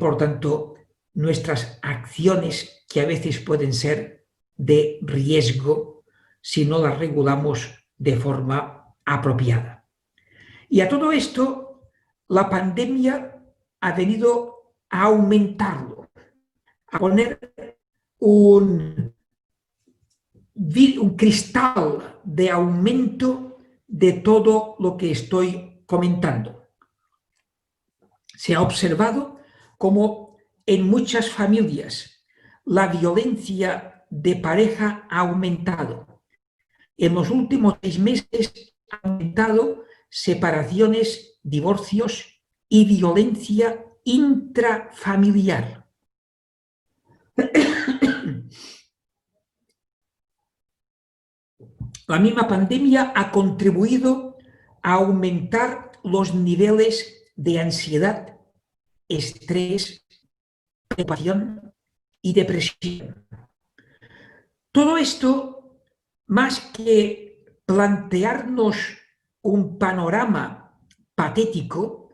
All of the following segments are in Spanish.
por tanto, nuestras acciones, que a veces pueden ser de riesgo si no las regulamos de forma apropiada. Y a todo esto, la pandemia ha venido a aumentarlo, a poner un cristal de aumento de todo lo que estoy comentando. Se ha observado cómo en muchas familias la violencia de pareja ha aumentado. En los últimos 6 meses ha aumentado separaciones, divorcios y violencia intrafamiliar. La misma pandemia ha contribuido a aumentar los niveles de ansiedad, estrés, preocupación y depresión. Todo esto, más que plantearnos un panorama patético,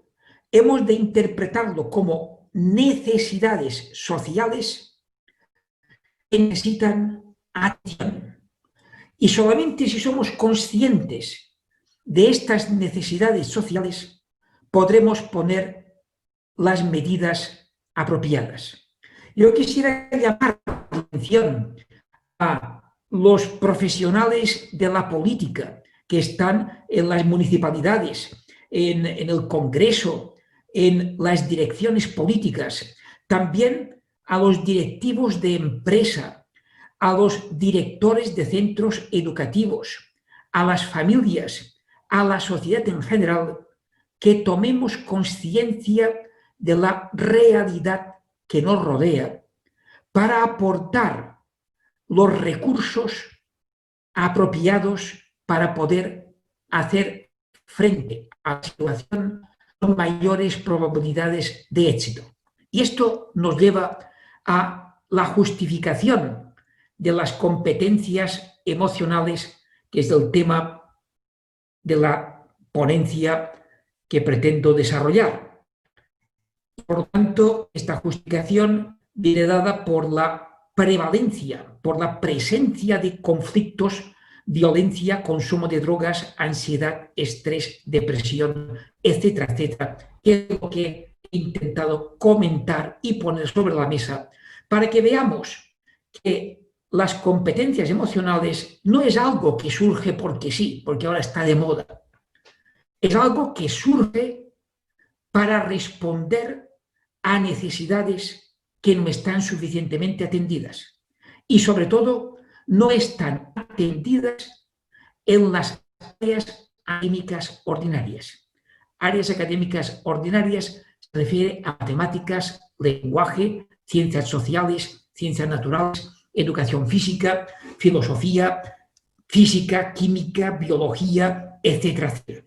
hemos de interpretarlo como necesidades sociales que necesitan atención. Y solamente si somos conscientes de estas necesidades sociales podremos poner las medidas apropiadas. Yo quisiera llamar la atención a los profesionales de la política que están en las municipalidades, en el Congreso, en las direcciones políticas, también a los directivos de empresa, a los directores de centros educativos, a las familias, a la sociedad en general, que tomemos conciencia de la realidad que nos rodea para aportar los recursos apropiados para poder hacer frente a la situación con mayores probabilidades de éxito. Y esto nos lleva a la justificación de las competencias emocionales, que es el tema de la ponencia que pretendo desarrollar. Por lo tanto, esta justificación viene dada por la prevalencia, por la presencia de conflictos, violencia, consumo de drogas, ansiedad, estrés, depresión, etcétera, etcétera, que es lo que he intentado comentar y poner sobre la mesa para que veamos que las competencias emocionales no es algo que surge porque sí, porque ahora está de moda. Es algo que surge para responder a necesidades que no están suficientemente atendidas. Y sobre todo, no están atendidas en las áreas académicas ordinarias. Áreas académicas ordinarias se refiere a matemáticas, lenguaje, ciencias sociales, ciencias naturales, educación física, filosofía, física, química, biología, etcétera, etcétera.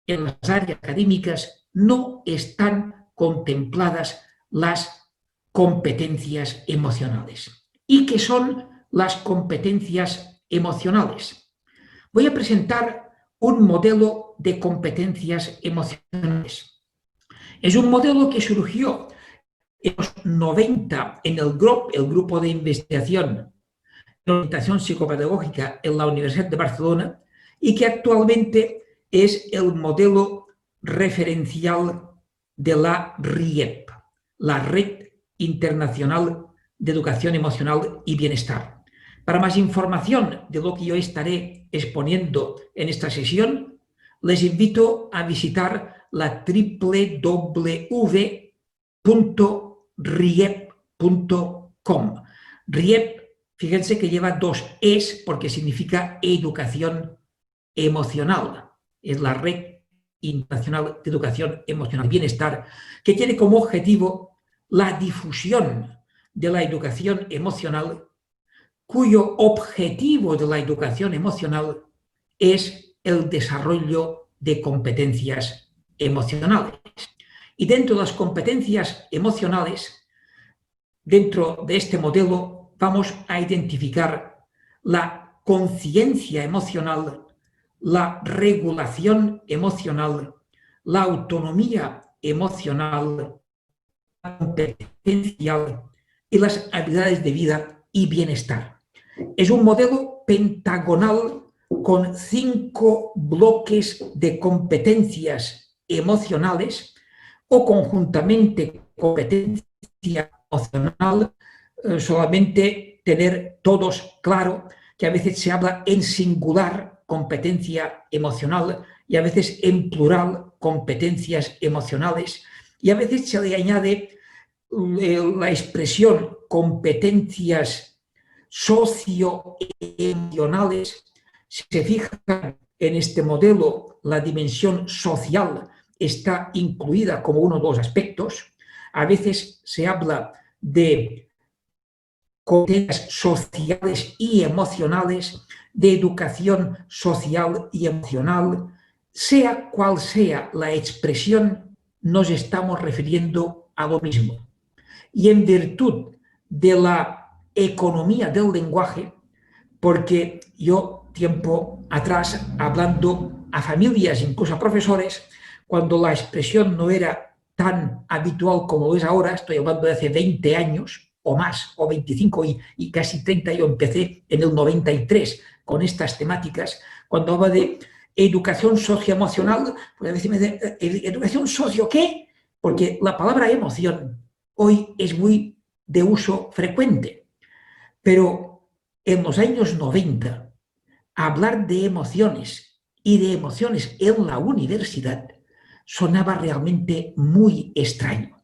En las áreas académicas no están contempladas las competencias emocionales. ¿Y qué son las competencias emocionales? Voy a presentar un modelo de competencias emocionales. Es un modelo que surgió en los 90 en el grupo de investigación de orientación psicopedagógica en la Universidad de Barcelona y que actualmente es el modelo referencial de la RIEP, la Red Internacional de Educación Emocional y Bienestar. Para más información de lo que yo estaré exponiendo en esta sesión, les invito a visitar la www.riep.com. RIEP, fíjense que lleva 2 Es porque significa educación emocional. Es la Red Internacional de Educación Emocional y Bienestar, que tiene como objetivo la difusión de la educación emocional, cuyo objetivo de la educación emocional es el desarrollo de competencias emocionales. Y dentro de las competencias emocionales, dentro de este modelo, vamos a identificar la conciencia emocional, la regulación emocional, la autonomía emocional, competencial y las habilidades de vida y bienestar. Es un modelo pentagonal con 5 bloques de competencias emocionales o conjuntamente competencia emocional, solamente tener todos claro que a veces se habla en singular competencia emocional y a veces en plural competencias emocionales y a veces se le añade la expresión competencias socioemocionales. Si se fijan en este modelo, la dimensión social está incluida como uno de los aspectos. A veces se habla de competencias sociales y emocionales, de educación social y emocional. Sea cual sea la expresión, nos estamos refiriendo a lo mismo. Y en virtud de la economía del lenguaje, porque yo tiempo atrás, hablando a familias, incluso a profesores, cuando la expresión no era tan habitual como es ahora, estoy hablando de hace 20 años o más, o 25 y casi 30, yo empecé en el 93 con estas temáticas, cuando hablaba de educación socioemocional, pues a veces me dicen, ¿educación socio qué? Porque la palabra emoción hoy es muy de uso frecuente, pero en los años 90, hablar de emociones y de emociones en la universidad sonaba realmente muy extraño.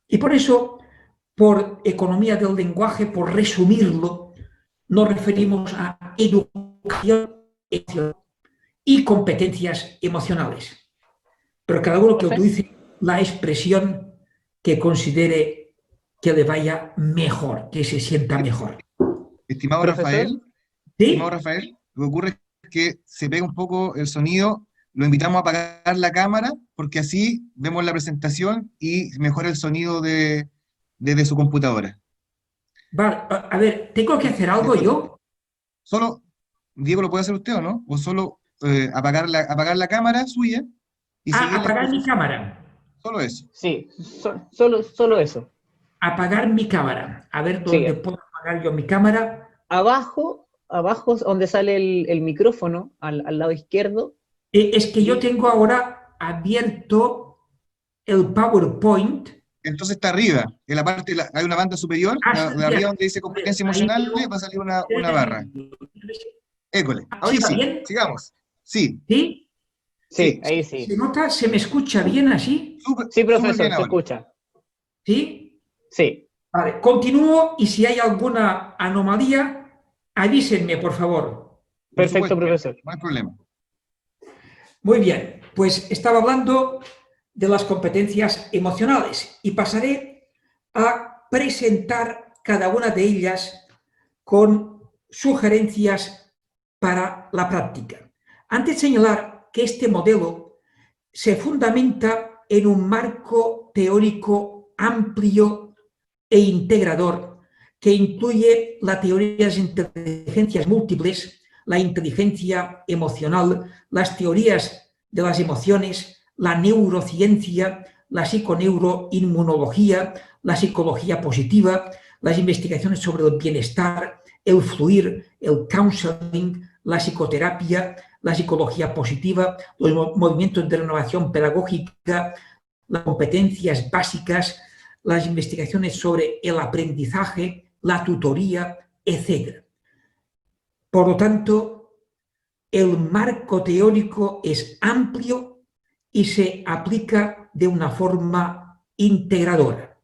Y por eso, por economía del lenguaje, por resumirlo, nos referimos a educación y competencias emocionales. Pero cada uno que utilice la expresión que considere que le vaya mejor, que se sienta mejor. Estimado Profesor, Estimado ¿Sí? Rafael, lo que ocurre es que se pega un poco el sonido, lo invitamos a apagar la cámara porque así vemos la presentación y mejora el sonido desde su computadora. Vale, a ver, ¿tengo que hacer algo Después, yo? solo, Diego, ¿lo puede hacer usted o no? O solo apagar la cámara suya y Ah, seguir la apagar mi exposición. cámara. Solo eso. sí, solo eso. Apagar mi cámara. A ver Sí, dónde puedo apagar yo mi cámara. abajo es donde sale el micrófono, al lado izquierdo. Es que yo tengo ahora abierto el PowerPoint. Entonces está arriba, en la parte, hay una banda superior, Ah, sí, de arriba donde dice a ver, competencia ahí emocional, veo. va a salir una barra. École. ¿Sí Ahí va sí, bien? sigamos. Sí, ¿Sí? Sí, sí, ahí ¿Se sí. nota? ¿Se me escucha bien así? Sí, súper profesor, bien se ahora. escucha. ¿Sí? Sí, Vale, continúo y si hay alguna anomalía, avísenme, por favor. Por perfecto, supuesto, profesor. no hay problema. Muy bien, pues estaba hablando de las competencias emocionales y pasaré a presentar cada una de ellas con sugerencias para la práctica. Antes de señalar que este modelo se fundamenta en un marco teórico amplio e integrador que incluye la teoría de las inteligencias múltiples, la inteligencia emocional, las teorías de las emociones, la neurociencia, la psiconeuroinmunología, la psicología positiva, las investigaciones sobre el bienestar, el fluir, el counseling, la psicoterapia, la psicología positiva, los movimientos de renovación pedagógica, las competencias básicas, las investigaciones sobre el aprendizaje, la tutoría, etc. Por lo tanto, el marco teórico es amplio y se aplica de una forma integradora.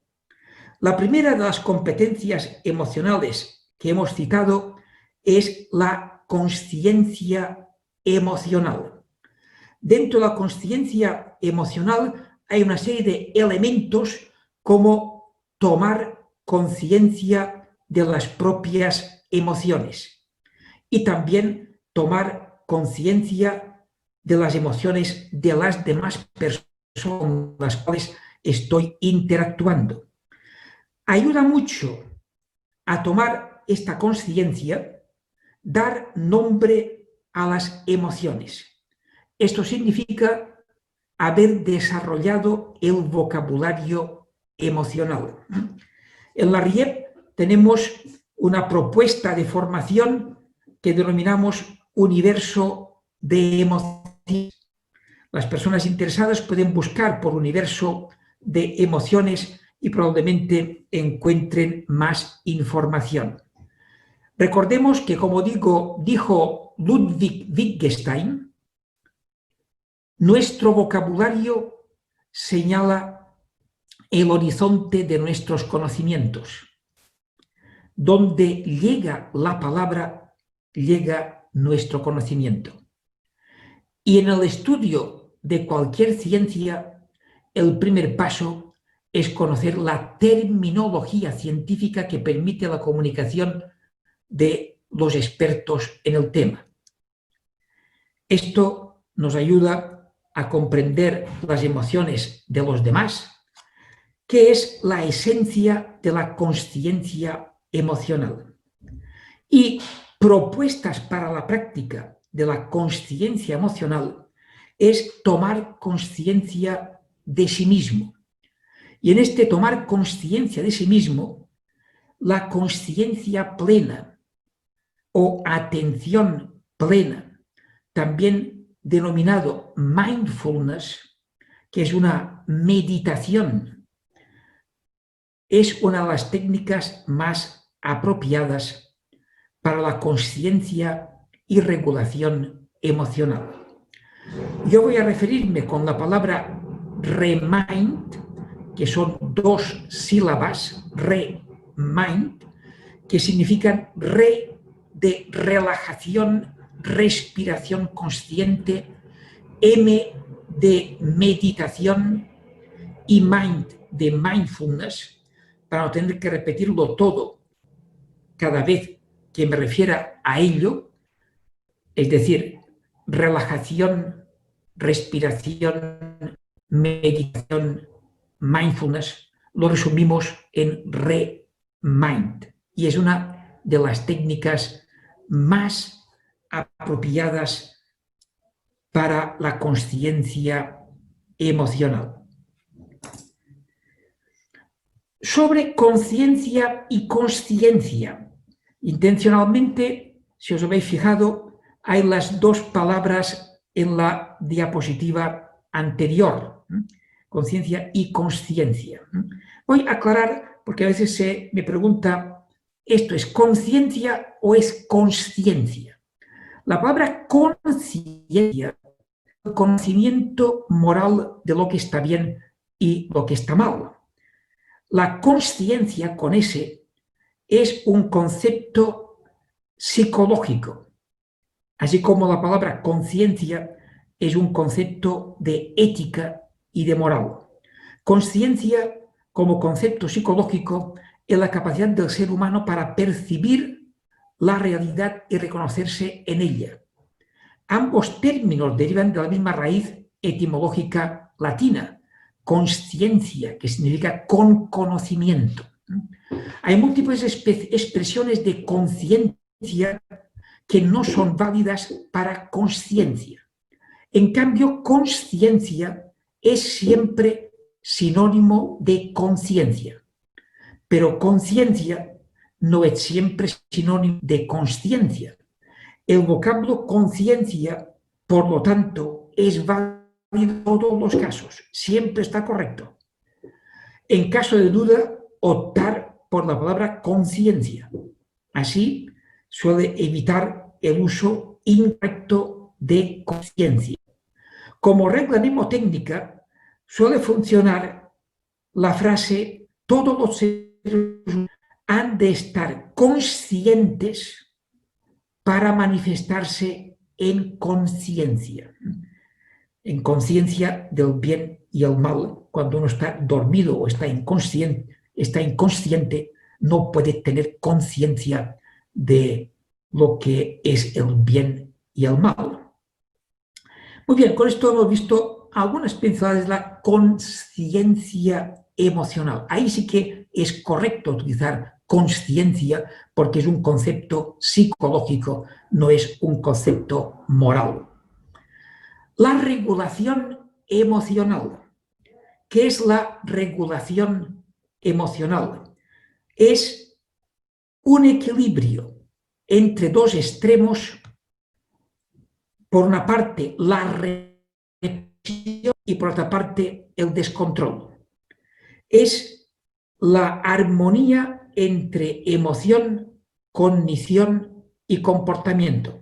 La primera de las competencias emocionales que hemos citado es la consciencia emocional. Dentro de la consciencia emocional hay una serie de elementos como tomar conciencia de las propias emociones y también tomar conciencia de las emociones de las demás personas con las cuales estoy interactuando. Ayuda mucho a tomar esta conciencia, dar nombre a las emociones. Esto significa haber desarrollado el vocabulario emocional. En la RIEP tenemos una propuesta de formación que denominamos universo de emociones. Las personas interesadas pueden buscar por universo de emociones y probablemente encuentren más información. Recordemos que, como dijo Ludwig Wittgenstein, nuestro vocabulario señala el horizonte de nuestros conocimientos. Donde llega la palabra, llega nuestro conocimiento. Y en el estudio de cualquier ciencia, el primer paso es conocer la terminología científica que permite la comunicación de los expertos en el tema. Esto nos ayuda a comprender las emociones de los demás, que es la esencia de la consciencia emocional. Y propuestas para la práctica de la consciencia emocional es tomar conciencia de sí mismo. Y en este tomar conciencia de sí mismo, la conciencia plena o atención plena, también denominado mindfulness, que es una meditación, es una de las técnicas más apropiadas para la conciencia y regulación emocional. Yo voy a referirme con la palabra remind, que son 2 sílabas, remind, que significan de relajación, respiración consciente, M de meditación y mind de mindfulness, para no tener que repetirlo todo cada vez que me refiera a ello, es decir, relajación, respiración, meditación, mindfulness, lo resumimos en remind. Y es una de las técnicas más apropiadas para la consciencia emocional. Sobre conciencia y consciencia. Intencionalmente, si os habéis fijado, hay las 2 palabras en la diapositiva anterior, conciencia y consciencia. Voy a aclarar, porque a veces se me pregunta, ¿esto es conciencia o es consciencia? La palabra conciencia, el conocimiento moral de lo que está bien y lo que está mal. La consciencia con S es un concepto psicológico, así como la palabra conciencia es un concepto de ética y de moral. Consciencia, como concepto psicológico, es la capacidad del ser humano para percibir la realidad y reconocerse en ella. Ambos términos derivan de la misma raíz etimológica latina, consciencia, que significa con conocimiento. Hay múltiples expresiones de conciencia que no son válidas para consciencia. En cambio, consciencia es siempre sinónimo de conciencia, pero conciencia no es siempre sinónimo de consciencia. El vocablo conciencia, por lo tanto, es válido en todos los casos, siempre está correcto. En caso de duda, optar por la palabra conciencia. Así suele evitar el uso incorrecto de conciencia. Como regla mnemotécnica, suele funcionar la frase todos los seres humanos han de estar conscientes para manifestarse en conciencia. En conciencia del bien y el mal. Cuando uno está dormido o está inconsciente, no puede tener conciencia de lo que es el bien y el mal. Muy bien, con esto hemos visto algunas pinceladas de la consciencia emocional. Ahí sí que es correcto utilizar consciencia porque es un concepto psicológico, no es un concepto moral. La regulación emocional. ¿Qué es la regulación emocional es un equilibrio entre dos extremos, por una parte la represión y por otra parte el descontrol. Es la armonía entre emoción, cognición y comportamiento.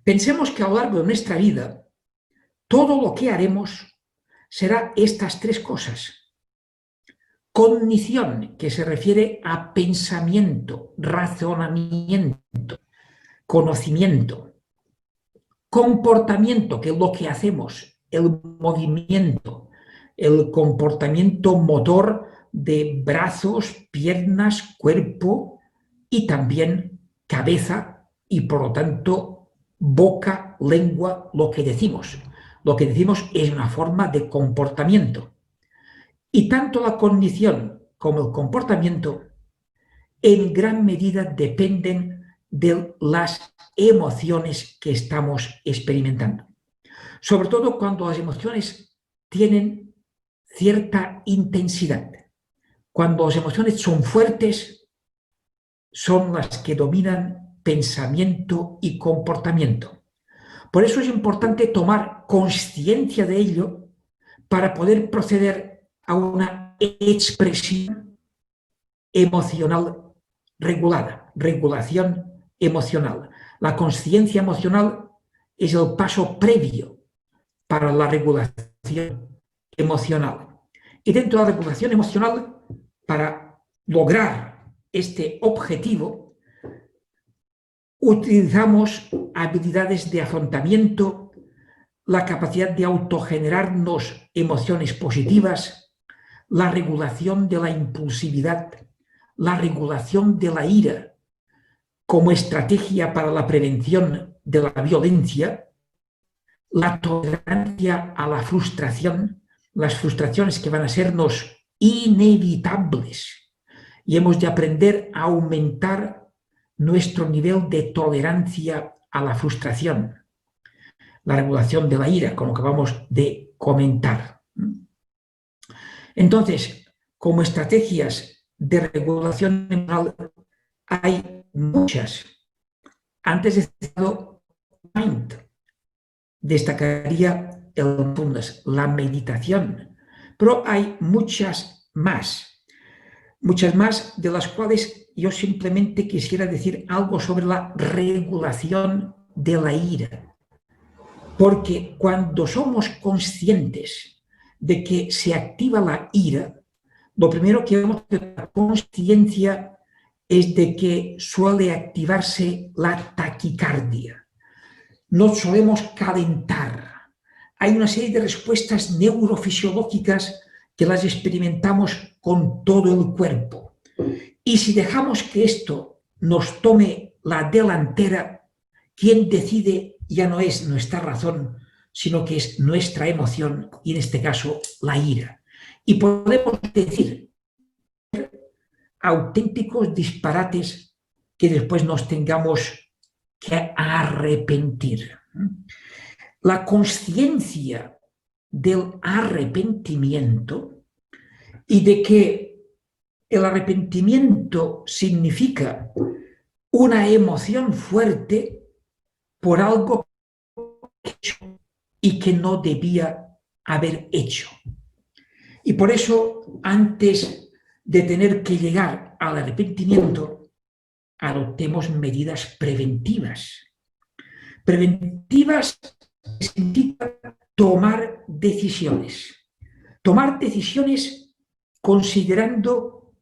Pensemos que a lo largo de nuestra vida, todo lo que haremos será estas tres cosas. Cognición, que se refiere a pensamiento, razonamiento, conocimiento. Comportamiento, que es lo que hacemos, el movimiento, el comportamiento motor de brazos, piernas, cuerpo y también cabeza y por lo tanto boca, lengua, lo que decimos. Lo que decimos es una forma de comportamiento. Y tanto la cognición como el comportamiento en gran medida dependen de las emociones que estamos experimentando. Sobre todo cuando las emociones tienen cierta intensidad. Cuando las emociones son fuertes, son las que dominan pensamiento y comportamiento. Por eso es importante tomar conciencia de ello para poder proceder a una expresión emocional regulada, regulación emocional. La conciencia emocional es el paso previo para la regulación emocional. Y dentro de la regulación emocional, para lograr este objetivo, utilizamos habilidades de afrontamiento, la capacidad de autogenerarnos emociones positivas, la regulación de la impulsividad, la regulación de la ira como estrategia para la prevención de la violencia, la tolerancia a la frustración, las frustraciones que van a sernos inevitables, y hemos de aprender a aumentar nuestro nivel de tolerancia a la frustración, la regulación de la ira, como acabamos de comentar. Entonces, como estrategias de regulación emocional hay muchas. Antes de citado Mind, destacaría el mindfulness, la meditación, pero hay muchas más de las cuales yo simplemente quisiera decir algo sobre la regulación de la ira. Porque cuando somos conscientes de que se activa la ira, lo primero que vemos de la conciencia es de que suele activarse la taquicardia. Nos solemos calentar. Hay una serie de respuestas neurofisiológicas que las experimentamos con todo el cuerpo. Y si dejamos que esto nos tome la delantera, quien decide ya no es nuestra razón, sino que es nuestra emoción, y en este caso la ira. Y podemos decir auténticos disparates que después nos tengamos que arrepentir. La conciencia del arrepentimiento y de que el arrepentimiento significa una emoción fuerte por algo hecho y que no debía haber hecho. Y por eso, antes de tener que llegar al arrepentimiento, adoptemos medidas preventivas. Preventivas significa tomar decisiones. Tomar decisiones considerando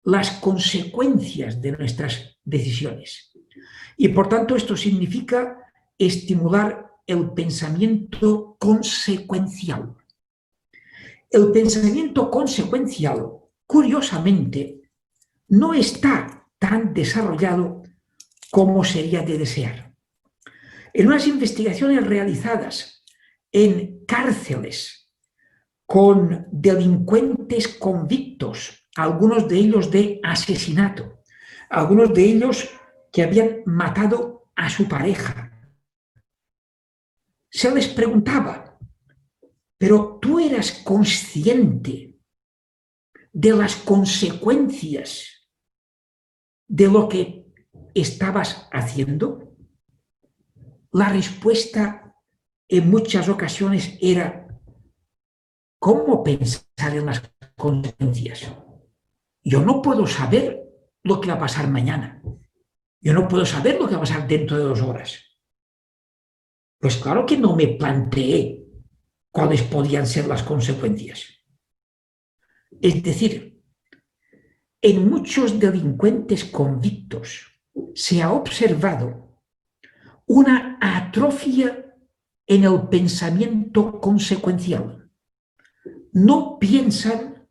las consecuencias de nuestras decisiones. Y por tanto esto significa estimular el pensamiento consecuencial. El pensamiento consecuencial, curiosamente, no está tan desarrollado como sería de desear. En unas investigaciones realizadas en cárceles con delincuentes convictos, algunos de ellos de asesinato, algunos de ellos que habían matado a su pareja, se les preguntaba: ¿pero tú eras consciente de las consecuencias de lo que estabas haciendo? La respuesta en muchas ocasiones era: ¿cómo pensar en las consecuencias? Yo no puedo saber lo que va a pasar mañana. Yo no puedo saber lo que va a pasar dentro de 2 horas. Pues claro que no me planteé cuáles podían ser las consecuencias. Es decir, en muchos delincuentes convictos se ha observado una atrofia en el pensamiento consecuencial. No piensan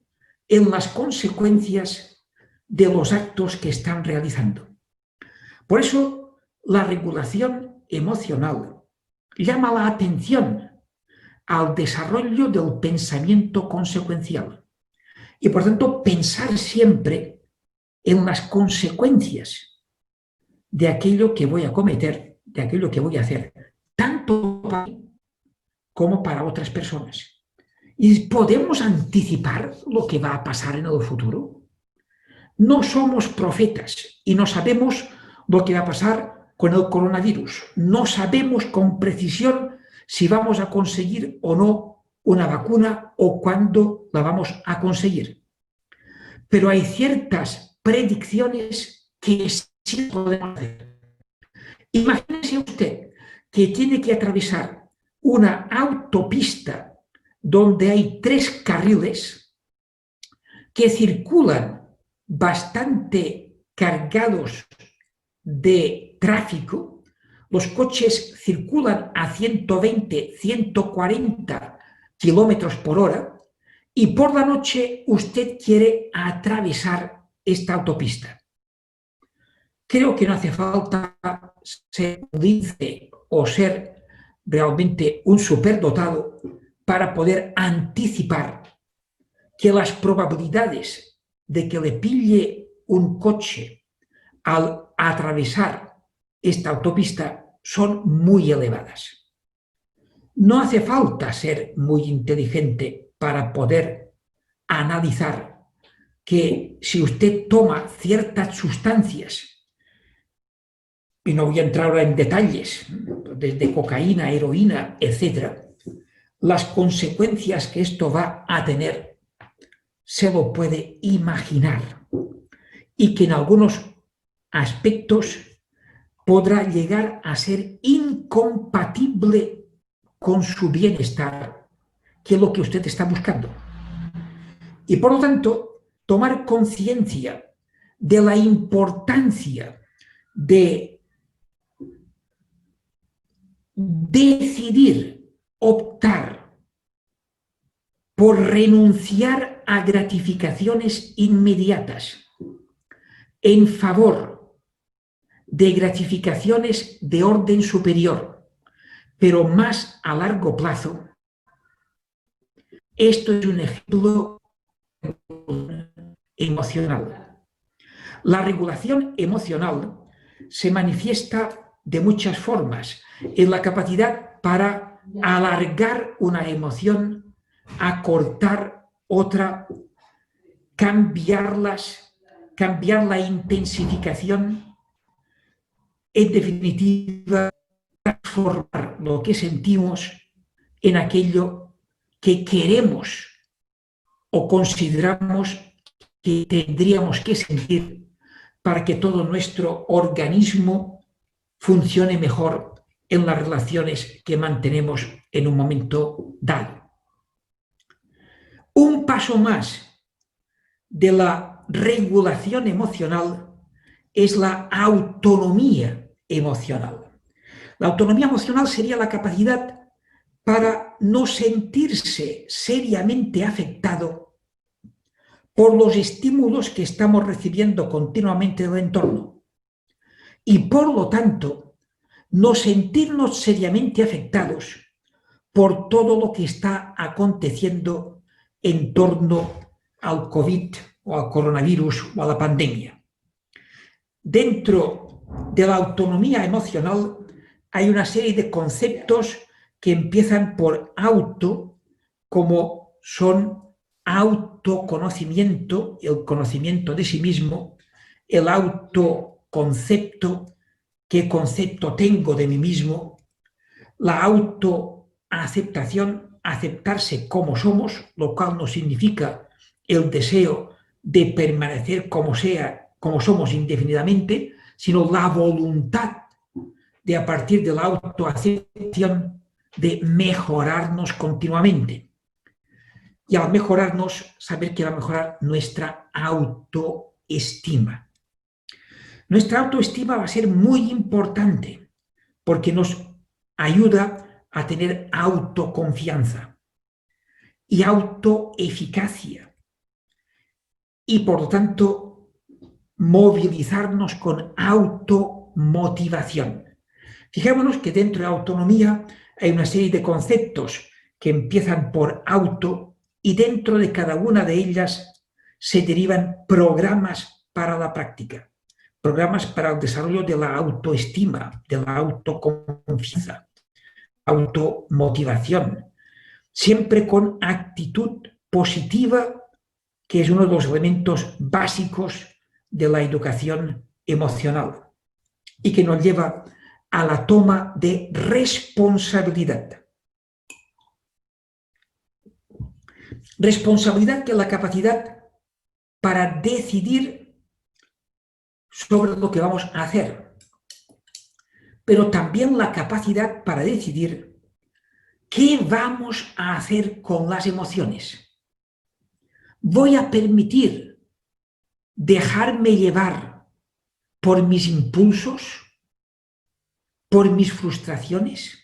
en las consecuencias de los actos que están realizando. Por eso, la regulación emocional llama la atención al desarrollo del pensamiento consecuencial y, por tanto, pensar siempre en las consecuencias de aquello que voy a cometer, de aquello que voy a hacer, tanto para mí como para otras personas. ¿Y podemos anticipar lo que va a pasar en el futuro? No somos profetas y no sabemos lo que va a pasar con el coronavirus. No sabemos con precisión si vamos a conseguir o no una vacuna o cuándo la vamos a conseguir. Pero hay ciertas predicciones que sí podemos hacer. Imagínese usted que tiene que atravesar una autopista donde hay 3 carriles que circulan bastante cargados de tráfico. Los coches circulan a 120, 140 kilómetros por hora y por la noche usted quiere atravesar esta autopista. Creo que no hace falta ser lince o ser realmente un superdotado para poder anticipar que las probabilidades de que le pille un coche al atravesar esta autopista son muy elevadas. No hace falta ser muy inteligente para poder analizar que si usted toma ciertas sustancias, y no voy a entrar ahora en detalles, desde cocaína, heroína, etc., las consecuencias que esto va a tener se lo puede imaginar y que en algunos aspectos podrá llegar a ser incompatible con su bienestar, que es lo que usted está buscando. Y por lo tanto, tomar conciencia de la importancia de decidir, optar por renunciar a gratificaciones inmediatas en favor de gratificaciones de orden superior, pero más a largo plazo. Esto es un ejemplo emocional. La regulación emocional se manifiesta de muchas formas en la capacidad para alargar una emoción, acortar otra, cambiar la intensificación, en definitiva, transformar lo que sentimos en aquello que queremos o consideramos que tendríamos que sentir para que todo nuestro organismo funcione mejor en las relaciones que mantenemos en un momento dado. Un paso más de la regulación emocional es la autonomía emocional. La autonomía emocional sería la capacidad para no sentirse seriamente afectado por los estímulos que estamos recibiendo continuamente del entorno y, por lo tanto, no sentirnos seriamente afectados por todo lo que está aconteciendo en torno al COVID o al coronavirus o a la pandemia. Dentro de la autonomía emocional hay una serie de conceptos que empiezan por auto, como son autoconocimiento, el conocimiento de sí mismo, el autoconcepto, qué concepto tengo de mí mismo, la autoaceptación, aceptarse como somos, lo cual no significa el deseo de permanecer como somos indefinidamente, sino la voluntad de, a partir de la autoaceptación, de mejorarnos continuamente. Y al mejorarnos, saber que va a mejorar nuestra autoestima. Nuestra autoestima va a ser muy importante porque nos ayuda a tener autoconfianza y autoeficacia y por lo tanto movilizarnos con automotivación. Fijémonos que dentro de autonomía hay una serie de conceptos que empiezan por auto y dentro de cada una de ellas se derivan programas para la práctica, programas para el desarrollo de la autoestima, de la autoconfianza, automotivación, siempre con actitud positiva, que es uno de los elementos básicos de la educación emocional y que nos lleva a la toma de responsabilidad. Responsabilidad, que es la capacidad para decidir sobre lo que vamos a hacer, pero también la capacidad para decidir qué vamos a hacer con las emociones. ¿Voy a permitir dejarme llevar por mis impulsos, por mis frustraciones?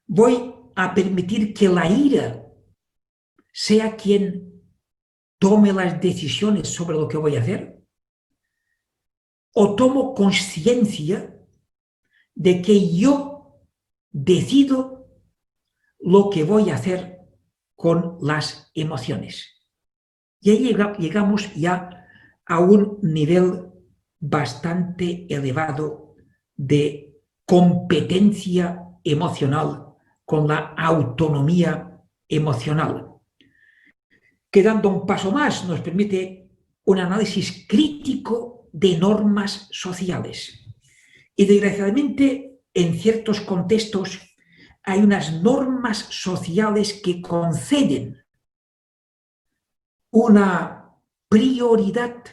¿Voy a permitir que la ira sea quien tome las decisiones sobre lo que voy a hacer? ¿O tomo conciencia de que yo decido lo que voy a hacer con las emociones? Y ahí llegamos ya a un nivel bastante elevado de competencia emocional con la autonomía emocional, que dando un paso más nos permite un análisis crítico de normas sociales. Y desgraciadamente, en ciertos contextos, hay unas normas sociales que conceden una prioridad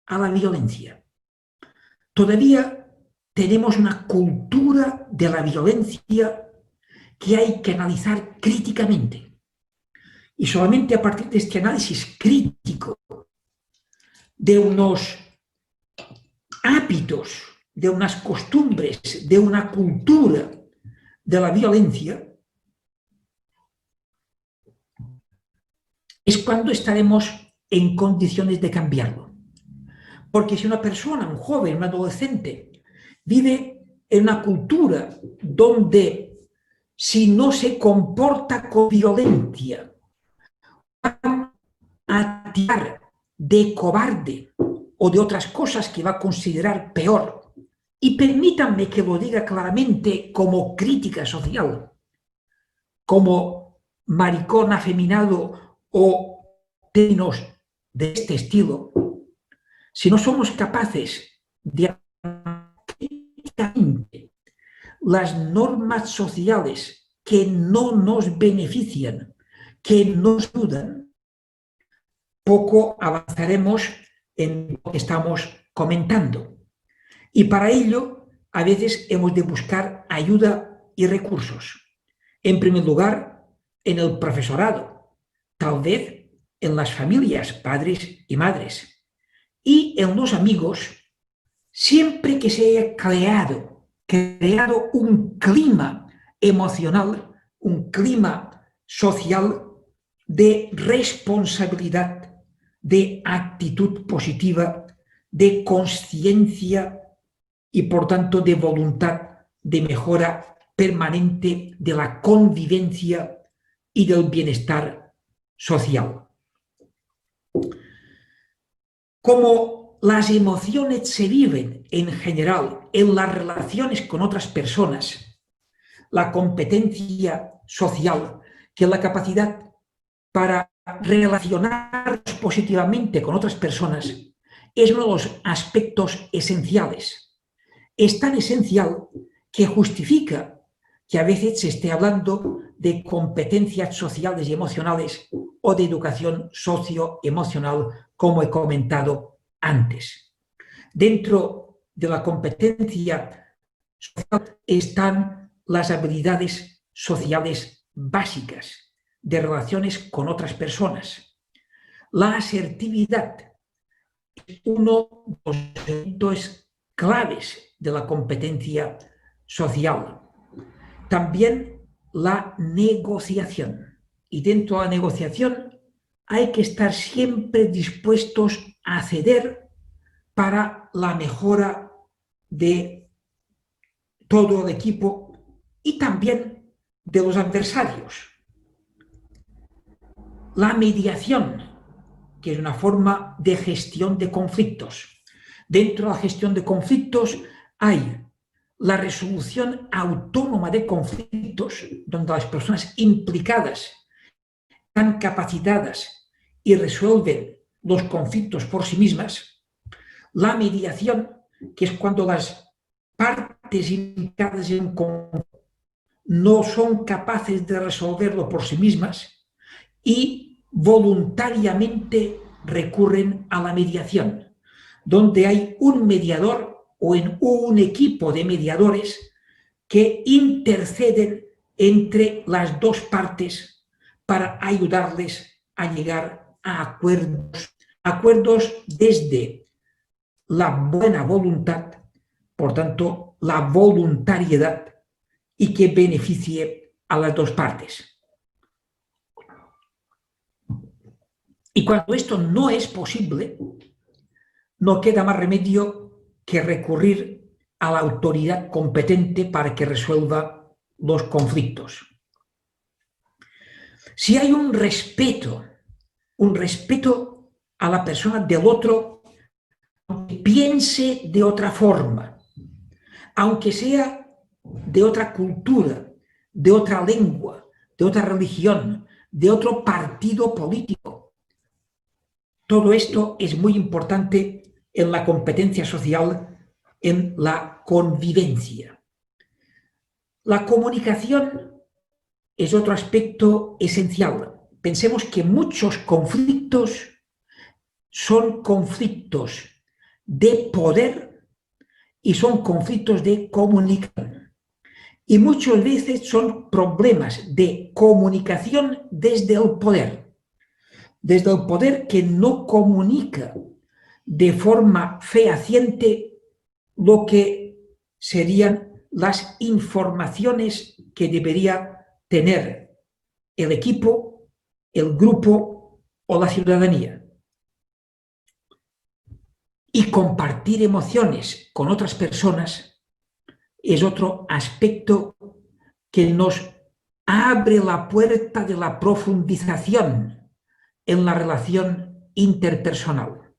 a la violencia. Todavía tenemos una cultura de la violencia que hay que analizar críticamente. Y solamente a partir de este análisis crítico de unos hábitos, de unas costumbres, de una cultura de la violencia, es cuando estaremos en condiciones de cambiarlo. Porque si una persona, un joven, un adolescente, vive en una cultura donde si no se comporta con violencia, va a tirar de cobarde o de otras cosas que va a considerar peor, y permítanme que lo diga claramente como crítica social, como maricón afeminado o términos de este estilo, si no somos capaces de las normas sociales que no nos benefician, que nos ayudan, poco avanzaremos en lo que estamos comentando. Y para ello, a veces hemos de buscar ayuda y recursos. En primer lugar, en el profesorado, tal vez en las familias, padres y madres, y en los amigos, siempre que se haya creado un clima emocional, un clima social de responsabilidad, de actitud positiva, de conciencia y por tanto de voluntad de mejora permanente de la convivencia y del bienestar social. Como las emociones se viven en general en las relaciones con otras personas, la competencia social, que es la capacidad para relacionarnos positivamente con otras personas es uno de los aspectos esenciales. Es tan esencial que justifica que a veces se esté hablando de competencias sociales y emocionales o de educación socioemocional, como he comentado antes. Dentro de la competencia social están las habilidades sociales básicas de relaciones con otras personas. La asertividad es uno de los elementos claves de la competencia social. También la negociación. Y dentro de la negociación hay que estar siempre dispuestos a ceder para la mejora de todo el equipo y también de los adversarios. La mediación, que es una forma de gestión de conflictos. Dentro de la gestión de conflictos hay la resolución autónoma de conflictos, donde las personas implicadas están capacitadas y resuelven los conflictos por sí mismas. La mediación, que es cuando las partes implicadas en un conflicto no son capaces de resolverlo por sí mismas y voluntariamente recurren a la mediación, donde hay un mediador o en un equipo de mediadores que interceden entre las dos partes para ayudarles a llegar a acuerdos desde la buena voluntad, por tanto, la voluntariedad, y que beneficie a las dos partes. Y cuando esto no es posible, no queda más remedio que recurrir a la autoridad competente para que resuelva los conflictos. Si hay un respeto a la persona del otro, aunque piense de otra forma, aunque sea de otra cultura, de otra lengua, de otra religión, de otro partido político. Todo esto es muy importante en la competencia social, en la convivencia. La comunicación es otro aspecto esencial. Pensemos que muchos conflictos son conflictos de poder y son conflictos de comunicación. Y muchas veces son problemas de comunicación desde el poder que no comunica de forma fehaciente lo que serían las informaciones que debería tener el equipo, el grupo o la ciudadanía. Y compartir emociones con otras personas es otro aspecto que nos abre la puerta de la profundización en la relación interpersonal.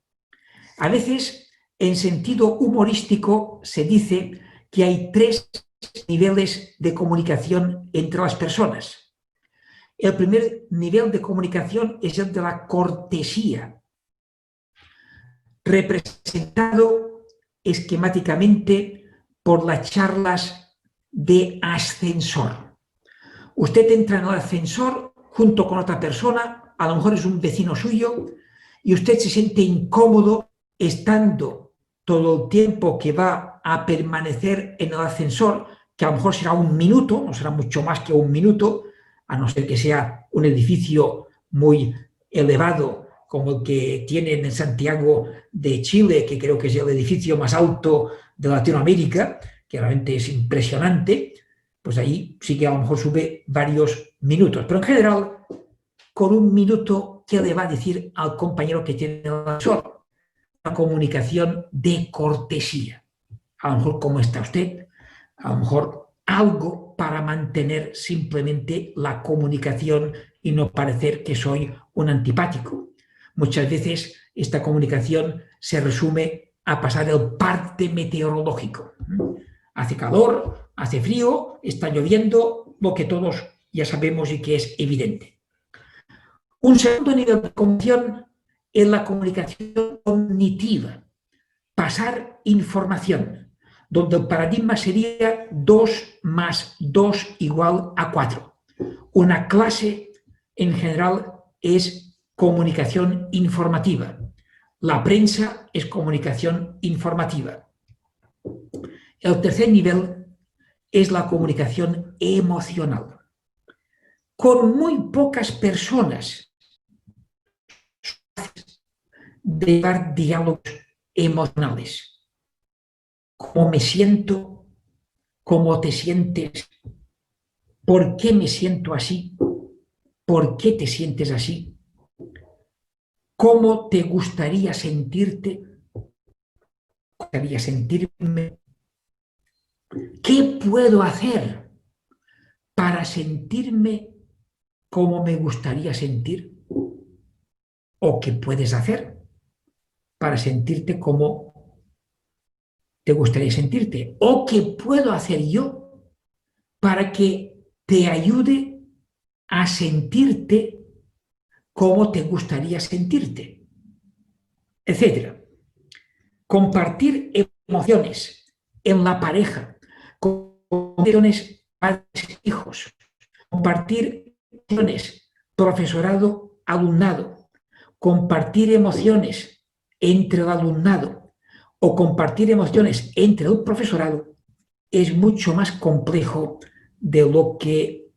A veces, en sentido humorístico, se dice que hay 3 niveles de comunicación entre las personas. El primer nivel de comunicación es el de la cortesía, representado esquemáticamente por las charlas de ascensor. Usted entra en el ascensor junto con otra persona, a lo mejor es un vecino suyo, y usted se siente incómodo estando todo el tiempo que va a permanecer en el ascensor, que a lo mejor será 1 minuto, no será mucho más que 1 minuto, a no ser que sea un edificio muy elevado como el que tienen en Santiago de Chile, que creo que es el edificio más alto de Latinoamérica, que realmente es impresionante, pues ahí sí que a lo mejor sube varios minutos. Pero en general, con 1 minuto, ¿qué le va a decir al compañero que tiene el ascensor? Una comunicación de cortesía. A lo mejor, ¿cómo está usted? A lo mejor algo para mantener simplemente la comunicación y no parecer que soy un antipático. Muchas veces esta comunicación se resume a pasar el parte meteorológico. Hace calor, hace frío, está lloviendo, lo que todos ya sabemos y que es evidente. Un segundo nivel de comunicación es la comunicación cognitiva, pasar información, donde el paradigma sería 2 más 2 igual a 4. Una clase, en general, es comunicación informativa. La prensa es comunicación informativa. El tercer nivel es la comunicación emocional. Con muy pocas personas de llevar diálogos emocionales. ¿Cómo me siento? ¿Cómo te sientes? ¿Por qué me siento así? ¿Por qué te sientes así? ¿Cómo te gustaría sentirte? ¿Cómo te gustaría sentirme? ¿Qué puedo hacer para sentirme como me gustaría sentir? ¿O qué puedes hacer para sentirte como te gustaría sentirte? ¿O qué puedo hacer yo para que te ayude a sentirte como te gustaría sentirte? Etcétera. Compartir emociones en la pareja, emociones padres-hijos, compartir emociones profesorado-alumnado, compartir emociones entre el alumnado o compartir emociones entre el profesorado es mucho más complejo de lo que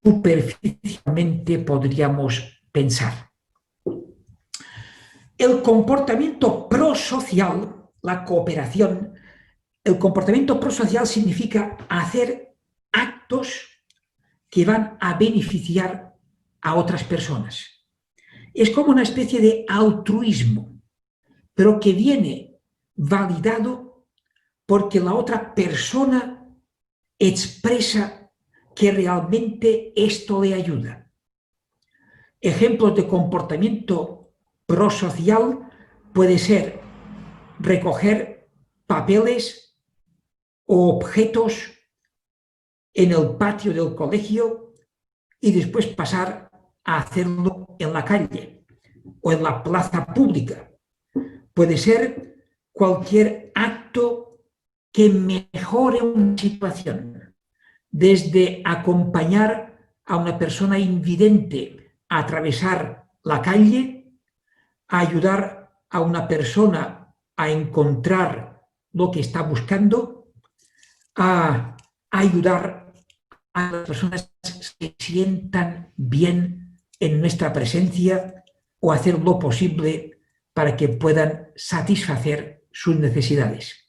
superficialmente podríamos pensar. El comportamiento prosocial, la cooperación, el comportamiento prosocial significa hacer actos que van a beneficiar a otras personas. Es como una especie de altruismo, pero que viene validado porque la otra persona expresa que realmente esto le ayuda. Ejemplos de comportamiento prosocial puede ser recoger papeles o objetos en el patio del colegio y después pasar a hacerlo en la calle o en la plaza pública. Puede ser cualquier acto que mejore una situación, desde acompañar a una persona invidente a atravesar la calle, a ayudar a una persona a encontrar lo que está buscando, a ayudar a las personas que se sientan bien en nuestra presencia o hacer lo posible para que puedan satisfacer sus necesidades.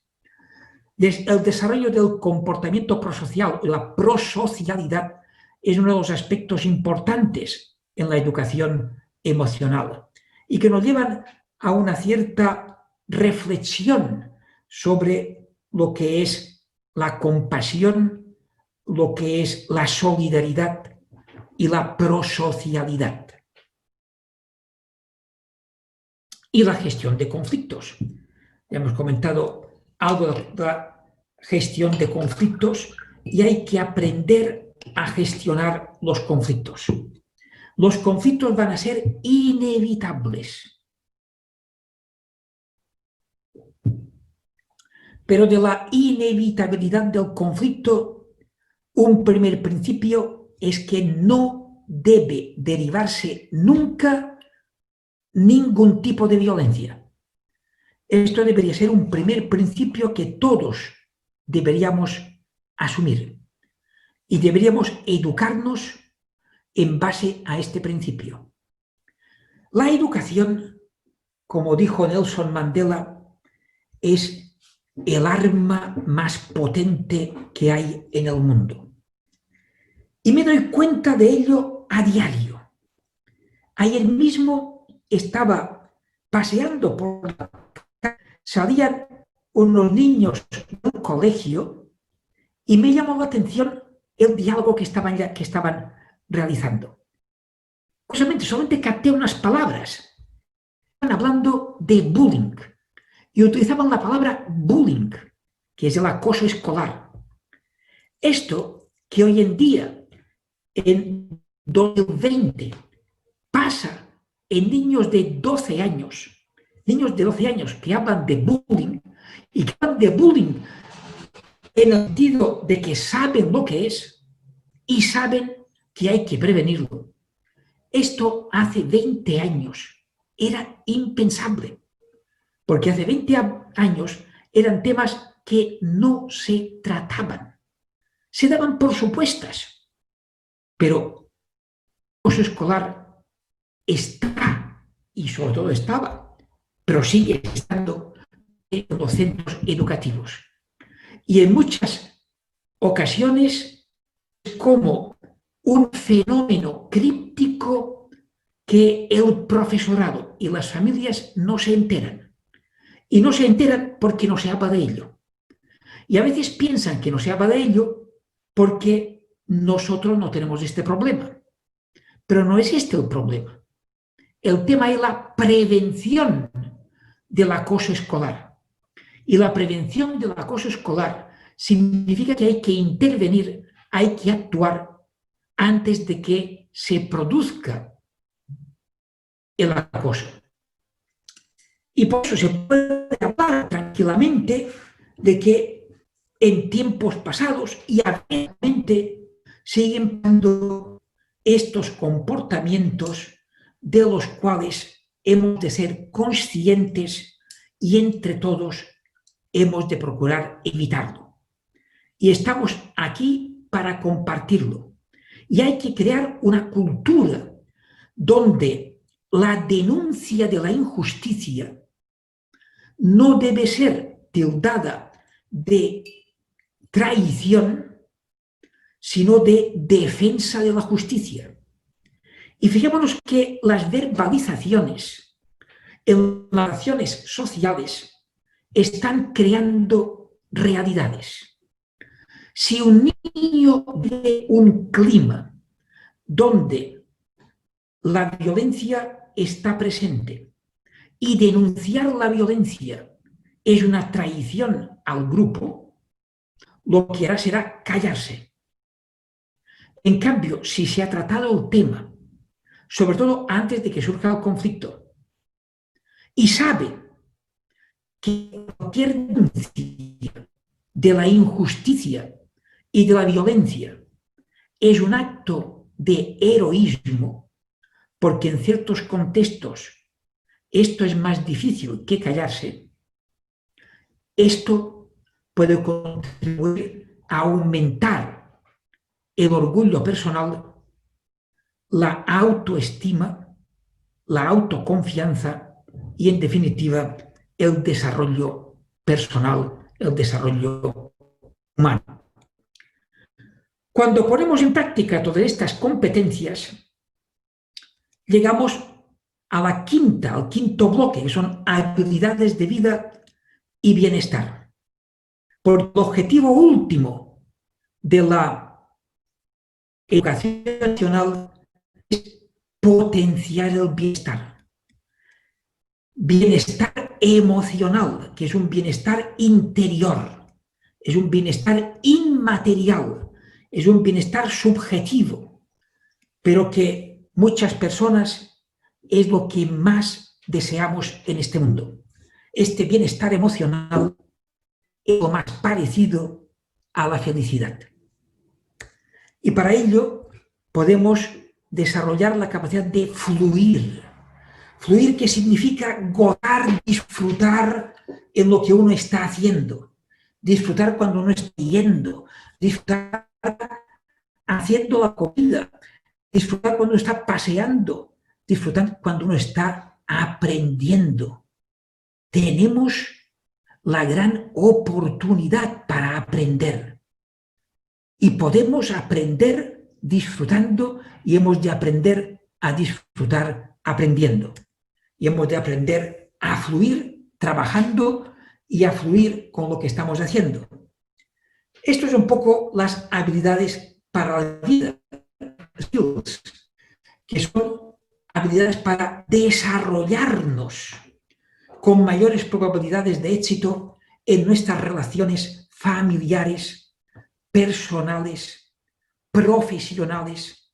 El desarrollo del comportamiento prosocial, la prosocialidad, es uno de los aspectos importantes en la educación emocional y que nos llevan a una cierta reflexión sobre lo que es la compasión, lo que es la solidaridad y la prosocialidad. Y la gestión de conflictos. Ya hemos comentado algo de la gestión de conflictos y hay que aprender a gestionar los conflictos. Los conflictos van a ser inevitables. Pero de la inevitabilidad del conflicto, un primer principio es que no debe derivarse nunca ningún tipo de violencia. Esto debería ser un primer principio que todos deberíamos asumir y deberíamos educarnos en base a este principio. La educación, como dijo Nelson Mandela, es el arma más potente que hay en el mundo. Y me doy cuenta de ello a diario. Ayer mismo estaba paseando por la calle, salían unos niños de un colegio y me llamó la atención el diálogo que estaban realizando. Solamente capté unas palabras. Estaban hablando de bullying y utilizaban la palabra bullying, que es el acoso escolar. Esto que hoy en día, en 2020, pasa en niños de 12 años, que hablan de bullying, y que hablan de bullying en el sentido de que saben lo que es y saben que hay que prevenirlo. Esto hace 20 años era impensable, porque hace 20 años eran temas que no se trataban, se daban por supuestas, pero el acoso escolar está, y sobre todo estaba, pero sigue estando en los centros educativos. Y en muchas ocasiones es como un fenómeno críptico que el profesorado y las familias no se enteran. Y no se enteran porque no se habla de ello. Y a veces piensan que no se habla de ello porque nosotros no tenemos este problema. Pero no es este el problema. El tema es la prevención del acoso escolar. Y la prevención del acoso escolar significa que hay que intervenir, hay que actuar antes de que se produzca el acoso. Y por eso se puede hablar tranquilamente de que en tiempos pasados y actualmente siguen pasando estos comportamientos de los cuales hemos de ser conscientes y entre todos hemos de procurar evitarlo. Y estamos aquí para compartirlo. Y hay que crear una cultura donde la denuncia de la injusticia no debe ser tildada de traición, sino de defensa de la justicia. Y fijémonos que las verbalizaciones en las relaciones sociales están creando realidades. Si un niño ve un clima donde la violencia está presente y denunciar la violencia es una traición al grupo, lo que hará será callarse. En cambio, si se ha tratado el tema, sobre todo antes de que surja el conflicto, y sabe que cualquier denuncia de la injusticia y de la violencia es un acto de heroísmo, porque en ciertos contextos esto es más difícil que callarse, esto puede contribuir a aumentar el orgullo personal, la autoestima, la autoconfianza y, en definitiva, el desarrollo personal, el desarrollo humano. Cuando ponemos en práctica todas estas competencias, llegamos al quinto bloque, que son habilidades de vida y bienestar. Porque el objetivo último de la educación nacional es potenciar el bienestar. Bienestar emocional, que es un bienestar interior, es un bienestar inmaterial, es un bienestar subjetivo, pero que muchas personas es lo que más deseamos en este mundo. Este bienestar emocional es lo más parecido a la felicidad. Y para ello podemos desarrollar la capacidad de fluir. Fluir, que significa gozar, disfrutar en lo que uno está haciendo, disfrutar cuando uno está yendo, disfrutar haciendo la comida, disfrutar cuando uno está paseando, disfrutar cuando uno está aprendiendo. Tenemos la gran oportunidad para aprender. Y podemos aprender disfrutando y hemos de aprender a disfrutar aprendiendo. Y hemos de aprender a fluir trabajando y a fluir con lo que estamos haciendo. Esto es un poco las habilidades para la vida, skills, que son habilidades para desarrollarnos con mayores probabilidades de éxito en nuestras relaciones familiares, personales, profesionales,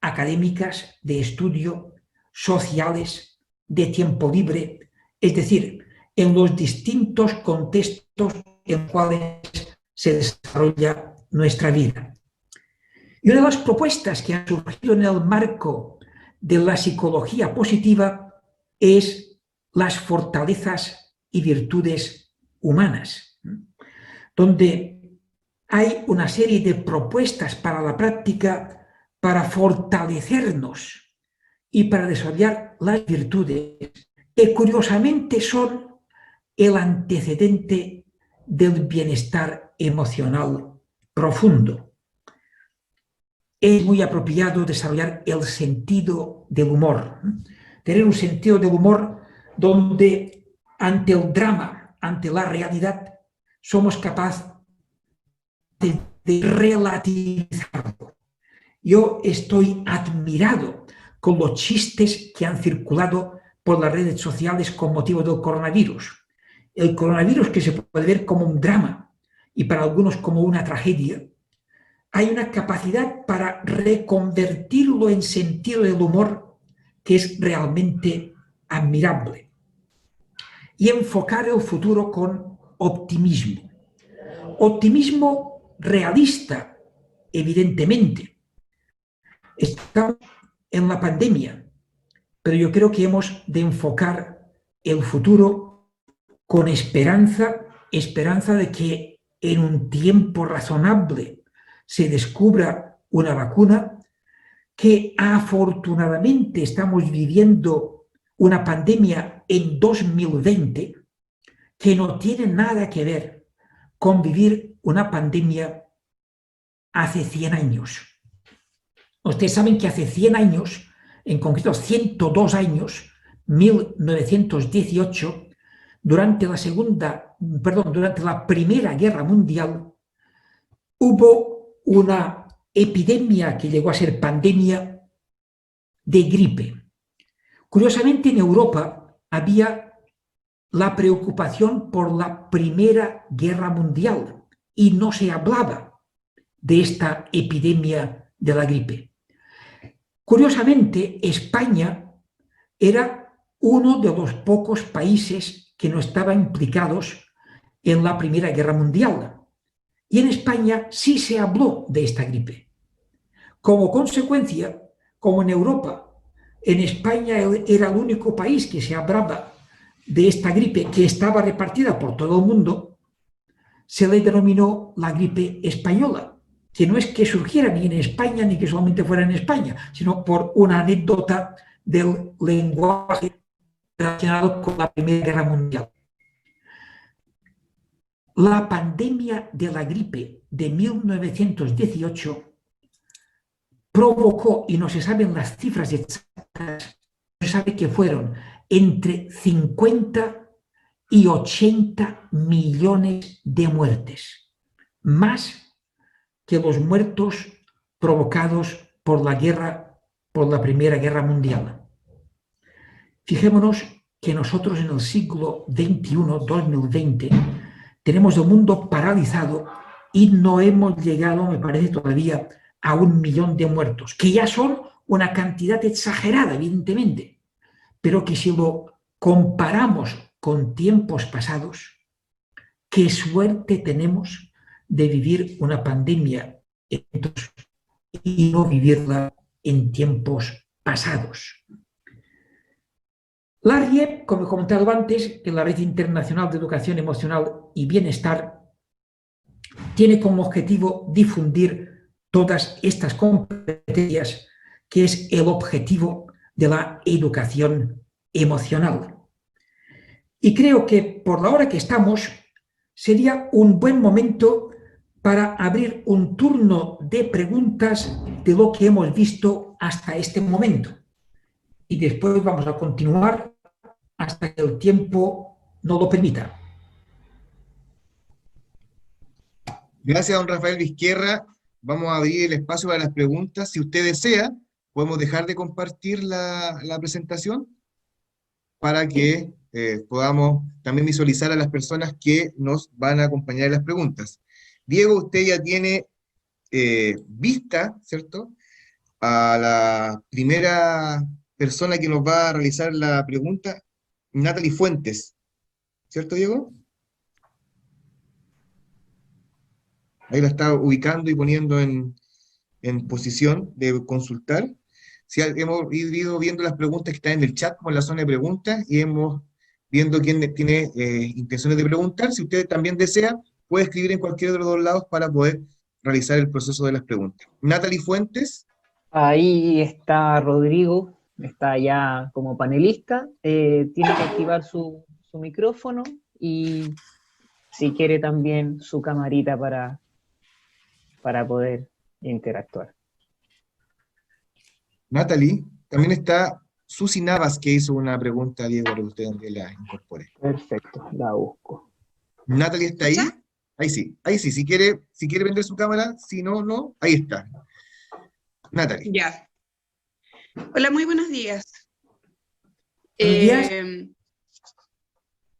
académicas, de estudio sociales, de tiempo libre, es decir, en los distintos contextos en los cuales se desarrolla nuestra vida. Y una de las propuestas que han surgido en el marco de la psicología positiva es las fortalezas y virtudes humanas, donde hay una serie de propuestas para la práctica para fortalecernos y para desarrollar las virtudes que curiosamente son el antecedente del bienestar emocional profundo. Es muy apropiado desarrollar el sentido del humor, tener un sentido del humor donde ante el drama, ante la realidad, somos capaces de relativizarlo. Yo estoy admirado con los chistes que han circulado por las redes sociales con motivo del coronavirus. El coronavirus, que se puede ver como un drama y para algunos como una tragedia, hay una capacidad para reconvertirlo en sentido del humor que es realmente admirable. Y enfocar el futuro con optimismo. Optimismo realista, evidentemente. Estamos en la pandemia, pero yo creo que hemos de enfocar el futuro con esperanza, esperanza de que en un tiempo razonable se descubra una vacuna, que afortunadamente estamos viviendo una pandemia en 2020 que no tiene nada que ver con vivir una pandemia hace 100 años. Ustedes saben que hace 100 años, en concreto 102 años, 1918, durante la Primera Guerra Mundial, hubo una epidemia que llegó a ser pandemia de gripe. Curiosamente, en Europa había la preocupación por la Primera Guerra Mundial y no se hablaba de esta epidemia de la gripe. Curiosamente, España era uno de los pocos países que no estaban implicados en la Primera Guerra Mundial. Y en España sí se habló de esta gripe. Como consecuencia, como en Europa, en España era el único país que se hablaba de esta gripe que estaba repartida por todo el mundo, se le denominó la gripe española, que no es que surgiera ni en España ni que solamente fuera en España, sino por una anécdota del lenguaje relacionado con la Primera Guerra Mundial. La pandemia de la gripe de 1918 provocó, y no se saben las cifras exactas, se sabe que fueron entre 50 y 80 millones de muertes, más que los muertos provocados por la guerra, por la Primera Guerra Mundial. Fijémonos que nosotros en el siglo XXI, 2020, tenemos el mundo paralizado y no hemos llegado, me parece todavía, a 1 millón de muertos, que ya son una cantidad exagerada, evidentemente, pero que si lo comparamos con tiempos pasados, qué suerte tenemos de vivir una pandemia y no vivirla en tiempos pasados. La RIEP, como he comentado antes, que la Red Internacional de Educación Emocional y Bienestar, tiene como objetivo difundir todas estas competencias, que es el objetivo de la educación emocional. Y creo que por la hora que estamos, sería un buen momento para abrir un turno de preguntas de lo que hemos visto hasta este momento. Y después vamos a continuar hasta que el tiempo nos lo permita. Gracias, don Rafael Vizquerra. Vamos a abrir el espacio para las preguntas. Si usted desea, podemos dejar de compartir la presentación para que podamos también visualizar a las personas que nos van a acompañar en las preguntas. Diego, usted ya tiene vista, ¿cierto?, a la primera persona que nos va a realizar la pregunta, Natalie Fuentes. ¿Cierto, Diego? Ahí la está ubicando y poniendo en posición de consultar. Si hemos ido viendo las preguntas que están en el chat, como en la zona de preguntas, y hemos viendo quién tiene intenciones de preguntar. Si usted también desea, puede escribir en cualquiera de los dos lados para poder realizar el proceso de las preguntas. Natalie Fuentes. Ahí está Rodrigo, está ya como panelista. Tiene que activar su micrófono y si quiere también su camarita para poder interactuar. Natalie, también está Susi Navas, que hizo una pregunta a Diego para que usted también la incorpore. Perfecto, la busco. Natalie está ahí. ¿Ya? Ahí sí. Si quiere prender su cámara, si no, no, ahí está. Natalie. Ya. Hola, muy buenos días. Buenos días.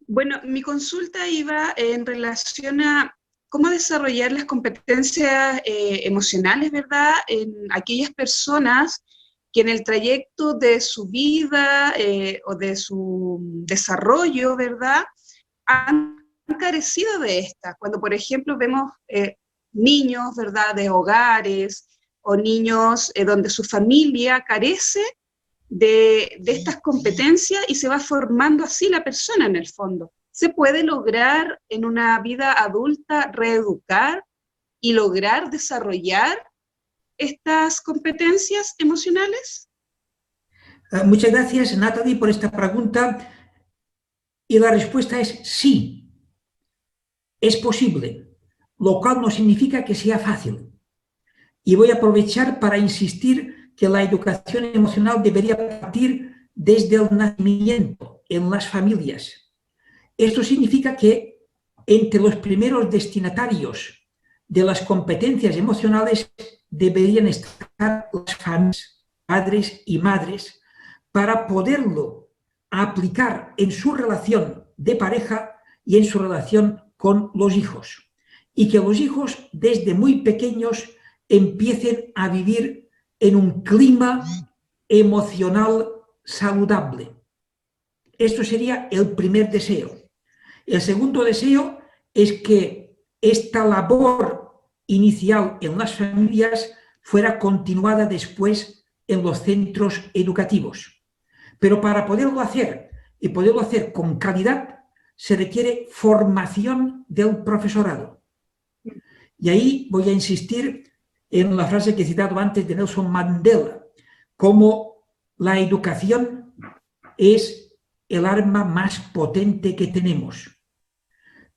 Bueno, mi consulta iba en relación a cómo desarrollar las competencias emocionales, ¿verdad? En aquellas personas que en el trayecto de su vida o de su desarrollo, ¿verdad? Han carecido de estas. Cuando, por ejemplo, vemos niños, ¿verdad? De hogares o niños donde su familia carece de estas competencias y se va formando así la persona en el fondo. ¿Se puede lograr en una vida adulta reeducar y lograr desarrollar estas competencias emocionales? Muchas gracias, Natalie, por esta pregunta. Y la respuesta es sí, es posible, lo cual no significa que sea fácil. Y voy a aprovechar para insistir que la educación emocional debería partir desde el nacimiento, en las familias. Esto significa que entre los primeros destinatarios de las competencias emocionales deberían estar las familias, padres y madres, para poderlo aplicar en su relación de pareja y en su relación con los hijos. Y que los hijos desde muy pequeños empiecen a vivir en un clima emocional saludable. Esto sería el primer deseo. El segundo deseo es que esta labor inicial en las familias fuera continuada después en los centros educativos. Pero para poderlo hacer y poderlo hacer con calidad, se requiere formación del profesorado. Y ahí voy a insistir en la frase que he citado antes de Nelson Mandela, como la educación es el arma más potente que tenemos.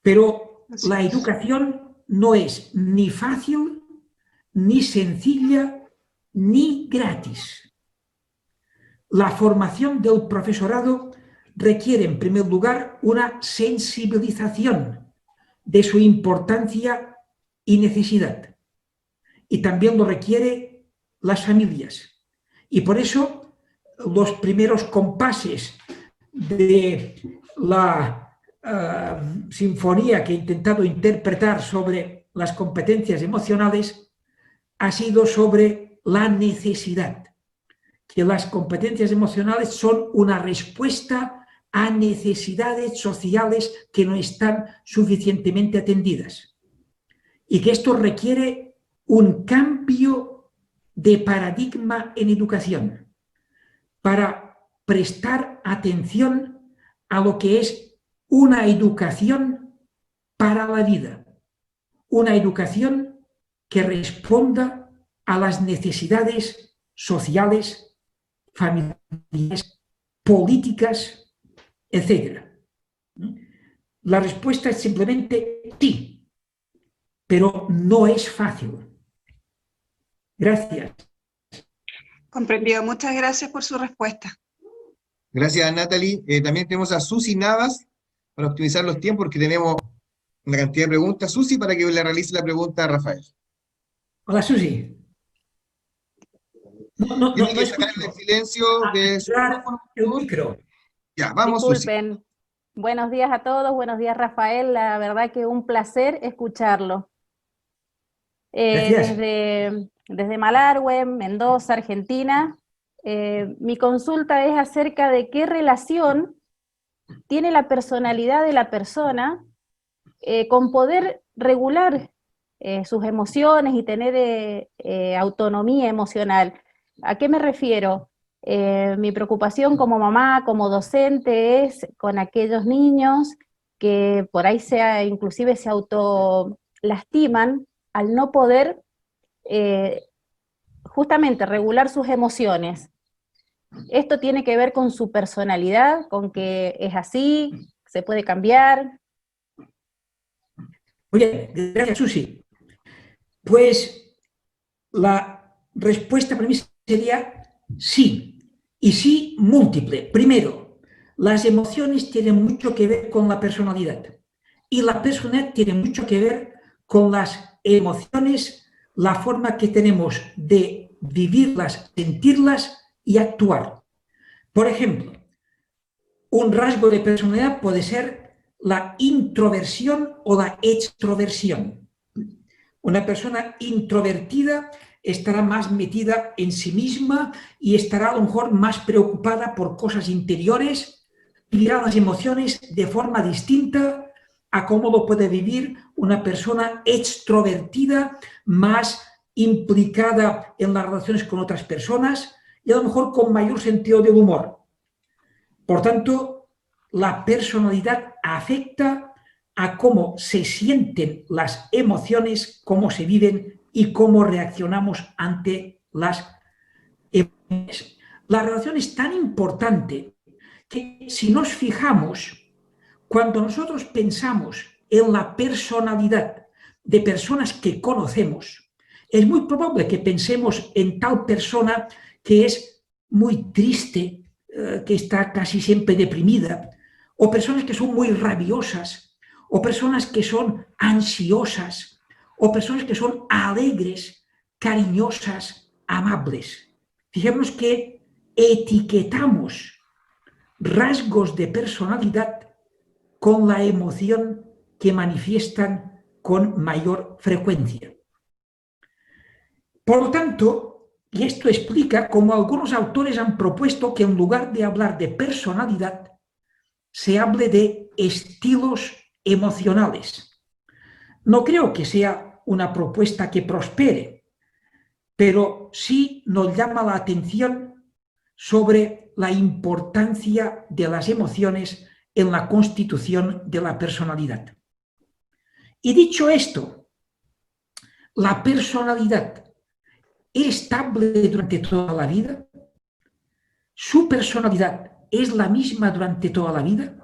Pero la educación no es ni fácil, ni sencilla, ni gratis. La formación del profesorado requiere, en primer lugar, una sensibilización de su importancia y necesidad. Y también lo requiere las familias. Y por eso los primeros compases de la sinfonía que he intentado interpretar sobre las competencias emocionales ha sido sobre la necesidad, que las competencias emocionales son una respuesta a necesidades sociales que no están suficientemente atendidas y que esto requiere un cambio de paradigma en educación para prestar atención a lo que es una educación para la vida, una educación que responda a las necesidades sociales, familiares, políticas, etc. La respuesta es simplemente sí, pero no es fácil. Gracias. Comprendido. Muchas gracias por su respuesta. Gracias, Natalie. También tenemos a Susi Navas para optimizar los tiempos, porque tenemos una cantidad de preguntas. Susi, para que le realice la pregunta a Rafael. Hola, Susi. Tiene que sacar el silencio de su micrófono. El micro. Ya, vamos, Susi. Disculpen. Buenos días a todos, buenos días Rafael, la verdad que un placer escucharlo. Gracias. Desde Malargüe, Mendoza, Argentina, Mi consulta es acerca de qué relación tiene la personalidad de la persona con poder regular sus emociones y tener autonomía emocional. ¿A qué me refiero? Mi preocupación como mamá, como docente, es con aquellos niños que por ahí inclusive se autolastiman al no poder justamente regular sus emociones. Esto tiene que ver con su personalidad, con que es así, se puede cambiar. Muy bien, gracias, Susi. Pues la respuesta para mí sería sí, y sí múltiple. Primero, las emociones tienen mucho que ver con la personalidad, y la personalidad tiene mucho que ver con las emociones, la forma que tenemos de vivirlas, sentirlas y actuar. Por ejemplo, un rasgo de personalidad puede ser la introversión o la extroversión. Una persona introvertida estará más metida en sí misma y estará a lo mejor más preocupada por cosas interiores, vivirá las emociones de forma distinta a cómo lo puede vivir una persona extrovertida, más implicada en las relaciones con otras personas y a lo mejor con mayor sentido del humor. Por tanto, la personalidad afecta a cómo se sienten las emociones, cómo se viven y cómo reaccionamos ante las emociones. La relación es tan importante que si nos fijamos, cuando nosotros pensamos en la personalidad de personas que conocemos, es muy probable que pensemos en tal persona que es muy triste, que está casi siempre deprimida, o personas que son muy rabiosas, o personas que son ansiosas, o personas que son alegres, cariñosas, amables. Fijémonos que etiquetamos rasgos de personalidad con la emoción que manifiestan con mayor frecuencia. Por lo tanto, y esto explica cómo algunos autores han propuesto que en lugar de hablar de personalidad, se hable de estilos emocionales. No creo que sea una propuesta que prospere, pero sí nos llama la atención sobre la importancia de las emociones en la constitución de la personalidad. Y dicho esto, la personalidad es estable durante toda la vida. ¿Su personalidad es la misma durante toda la vida?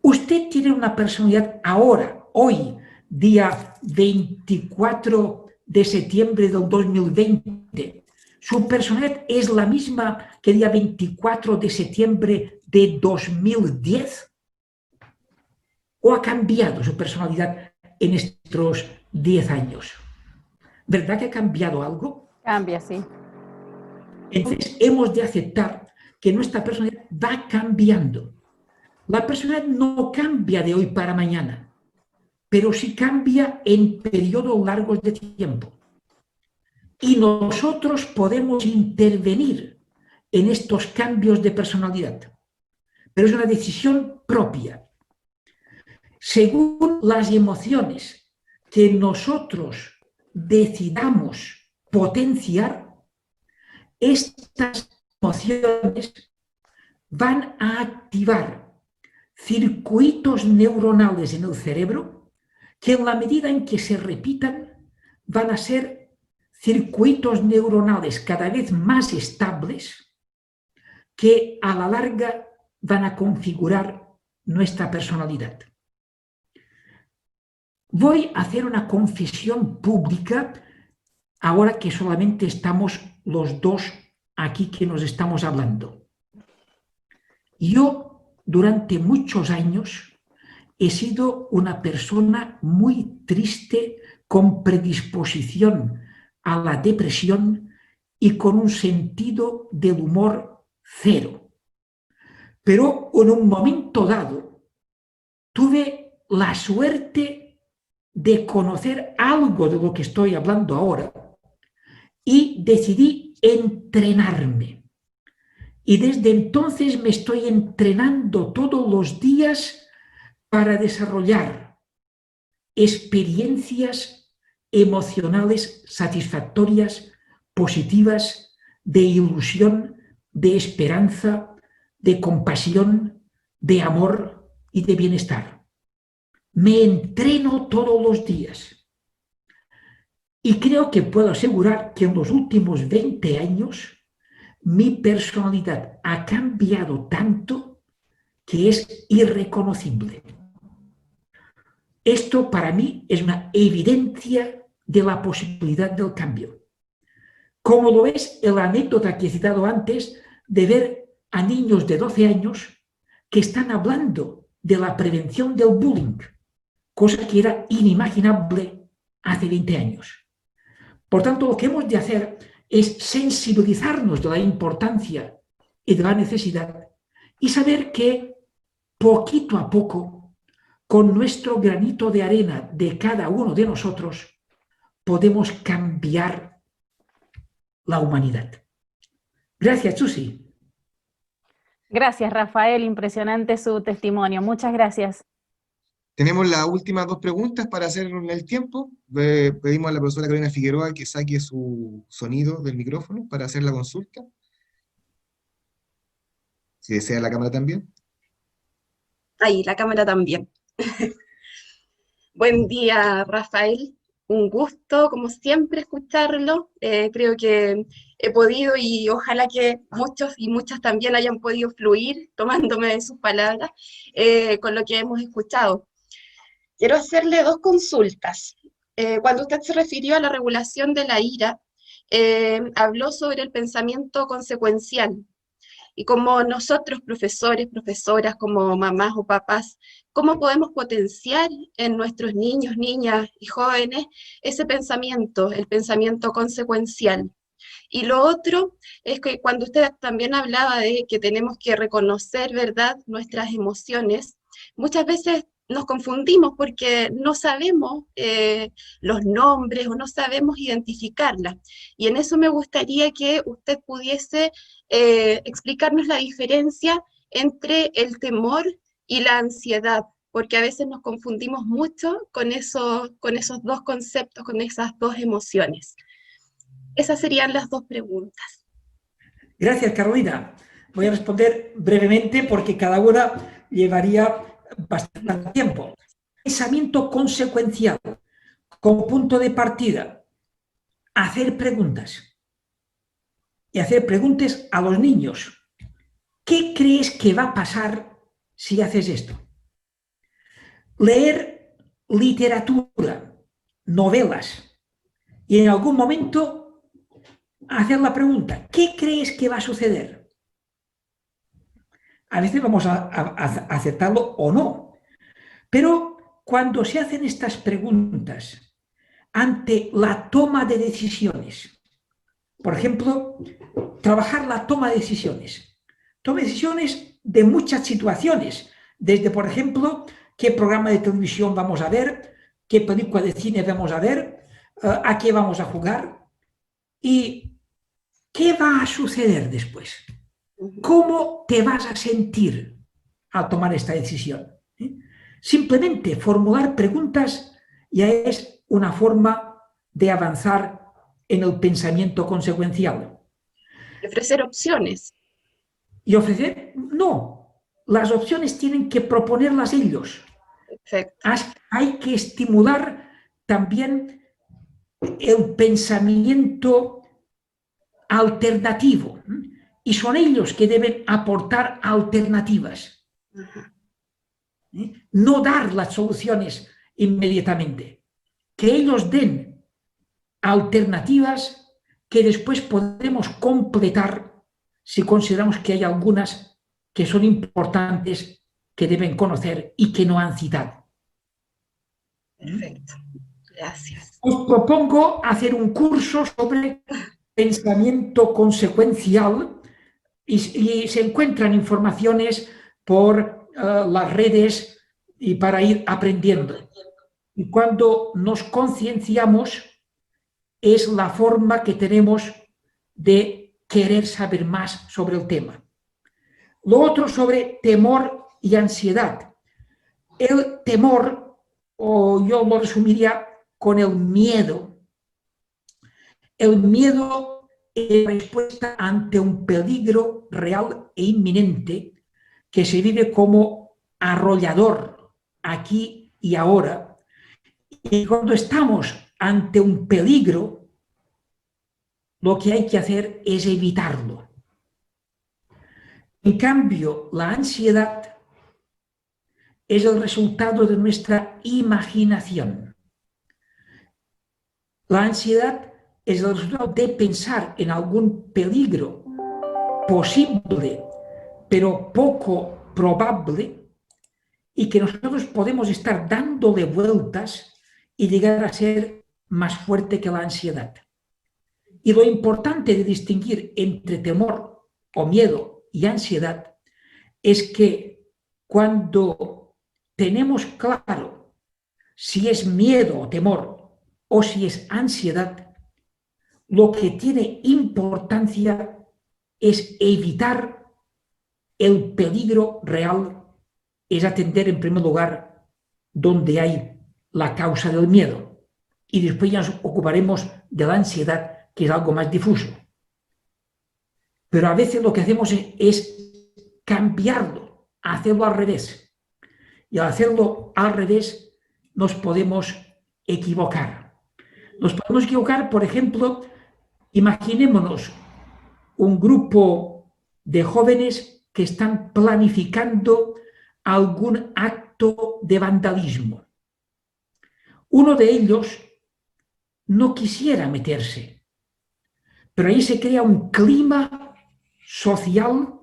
Usted tiene una personalidad ahora, hoy, día 24 de septiembre del 2020. ¿Su personalidad es la misma que el día 24 de septiembre de 2010? ¿O ha cambiado su personalidad en estos 10 años? ¿Verdad que ha cambiado algo? Cambia, sí. Entonces hemos de aceptar que nuestra personalidad va cambiando. La personalidad no cambia de hoy para mañana, pero sí cambia en periodos largos de tiempo. Y nosotros podemos intervenir en estos cambios de personalidad, pero es una decisión propia. Según las emociones que nosotros decidamos potenciar, estas emociones van a activar circuitos neuronales en el cerebro que en la medida en que se repitan van a ser circuitos neuronales cada vez más estables que a la larga van a configurar nuestra personalidad. Voy a hacer una confesión pública ahora que solamente estamos los dos aquí que nos estamos hablando. Yo, durante muchos años, he sido una persona muy triste, con predisposición a la depresión y con un sentido del humor cero. Pero en un momento dado tuve la suerte de conocer algo de lo que estoy hablando ahora y decidí entrenarme. Y desde entonces me estoy entrenando todos los días para desarrollar experiencias emocionales satisfactorias, positivas, de ilusión, de esperanza, de compasión, de amor y de bienestar. Me entreno todos los días. Y creo que puedo asegurar que en los últimos 20 años mi personalidad ha cambiado tanto que es irreconocible. Esto para mí es una evidencia de la posibilidad del cambio. Como lo es la anécdota que he citado antes de ver a niños de 12 años que están hablando de la prevención del bullying, cosa que era inimaginable hace 20 años. Por tanto, lo que hemos de hacer es sensibilizarnos de la importancia y de la necesidad y saber que poquito a poco, con nuestro granito de arena de cada uno de nosotros, podemos cambiar la humanidad. Gracias, Susi. Gracias, Rafael. Impresionante su testimonio. Muchas gracias. Tenemos las últimas 2 preguntas para hacer en el tiempo. Pedimos a la profesora Carolina Figueroa que saque su sonido del micrófono para hacer la consulta. Si desea la cámara también. Ahí, la cámara también. Buen día, Rafael. Un gusto, como siempre, escucharlo. Creo que he podido y ojalá que muchos y muchas también hayan podido fluir tomándome de sus palabras con lo que hemos escuchado. Quiero hacerle 2 consultas. Cuando usted se refirió a la regulación de la ira, habló sobre el pensamiento consecuencial. Y como nosotros, profesores, profesoras, como mamás o papás, ¿cómo podemos potenciar en nuestros niños, niñas y jóvenes ese pensamiento, el pensamiento consecuencial? Y lo otro es que cuando usted también hablaba de que tenemos que reconocer, ¿verdad?, nuestras emociones, muchas veces nos confundimos porque no sabemos los nombres o no sabemos identificarlas. Y en eso me gustaría que usted pudiese explicarnos la diferencia entre el temor y la ansiedad, porque a veces nos confundimos mucho con esos 2 conceptos, con esas 2 emociones. Esas serían las 2 preguntas. Gracias, Carolina. Voy a responder brevemente porque cada una llevaría bastante tiempo. Pensamiento consecuencial, como punto de partida, hacer preguntas. Y hacer preguntas a los niños. ¿Qué crees que va a pasar si haces esto? Leer literatura, novelas, y en algún momento hacer la pregunta, ¿qué crees que va a suceder? A veces vamos a aceptarlo o no, pero cuando se hacen estas preguntas ante la toma de decisiones, por ejemplo, trabajar la toma de decisiones. Toma de decisiones de muchas situaciones, desde, por ejemplo, qué programa de televisión vamos a ver, qué película de cine vamos a ver, a qué vamos a jugar y qué va a suceder después. ¿Cómo te vas a sentir al tomar esta decisión? Simplemente formular preguntas ya es una forma de avanzar en el pensamiento consecuencial. Ofrecer opciones. Y ofrecer, no, las opciones tienen que proponerlas ellos. Perfecto. Hay que estimular también el pensamiento alternativo y son ellos que deben aportar alternativas. No dar las soluciones inmediatamente, que ellos den alternativas que después podemos completar si consideramos que hay algunas que son importantes, que deben conocer y que no han citado. Perfecto, gracias. Os propongo hacer un curso sobre pensamiento consecuencial y se encuentran informaciones por las redes y para ir aprendiendo. Y cuando nos concienciamos, es la forma que tenemos de querer saber más sobre el tema. Lo otro sobre temor y ansiedad. El temor, o yo lo resumiría con el miedo. El miedo es la respuesta ante un peligro real e inminente que se vive como arrollador aquí y ahora. Y cuando estamos ante un peligro, lo que hay que hacer es evitarlo. En cambio, la ansiedad es el resultado de nuestra imaginación. La ansiedad es el resultado de pensar en algún peligro posible, pero poco probable, y que nosotros podemos estar dándole vueltas y llegar a ser más fuerte que la ansiedad. Y lo importante de distinguir entre temor o miedo y ansiedad es que cuando tenemos claro si es miedo o temor o si es ansiedad, lo que tiene importancia es evitar el peligro real, es atender en primer lugar donde hay la causa del miedo y después ya nos ocuparemos de la ansiedad, que es algo más difuso. Pero a veces lo que hacemos es cambiarlo, hacerlo al revés. Y al hacerlo al revés nos podemos equivocar. Nos podemos equivocar, por ejemplo, imaginémonos un grupo de jóvenes que están planificando algún acto de vandalismo. Uno de ellos no quisiera meterse, pero ahí se crea un clima social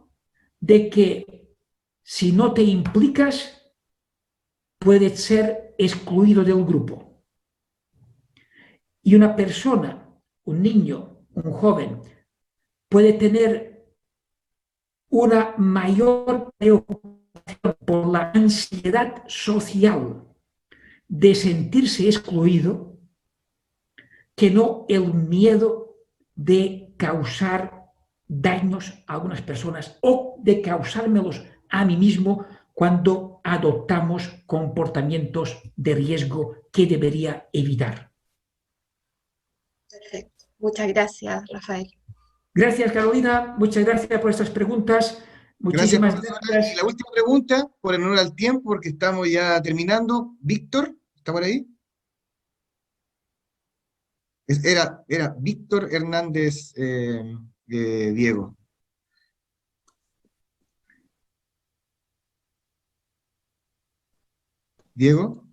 de que si no te implicas puedes ser excluido del grupo. Y una persona, un niño, un joven, puede tener una mayor preocupación por la ansiedad social de sentirse excluido que no el miedo de causar daños a algunas personas o de causármelos a mí mismo cuando adoptamos comportamientos de riesgo que debería evitar. Perfecto. Muchas gracias, Rafael. Gracias, Carolina. Muchas gracias por estas preguntas. Muchísimas gracias. Y la última pregunta, por en honor al tiempo, porque estamos ya terminando. Víctor, ¿está por ahí? Era Víctor Hernández Diego. ¿Diego?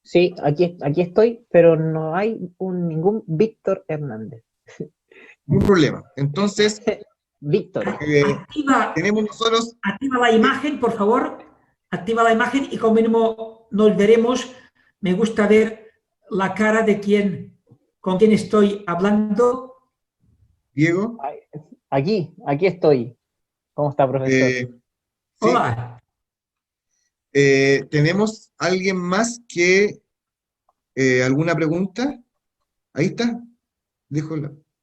Sí, aquí estoy, pero no hay ningún Víctor Hernández. Un problema. Entonces, Víctor. tenemos nosotros... Activa la imagen, por favor. Activa la imagen y como mínimo nos veremos. Me gusta ver la cara de con quien estoy hablando. Diego. Aquí estoy. ¿Cómo está, profesor? Sí. Hola. ¿Tenemos alguien más que alguna pregunta? Ahí está.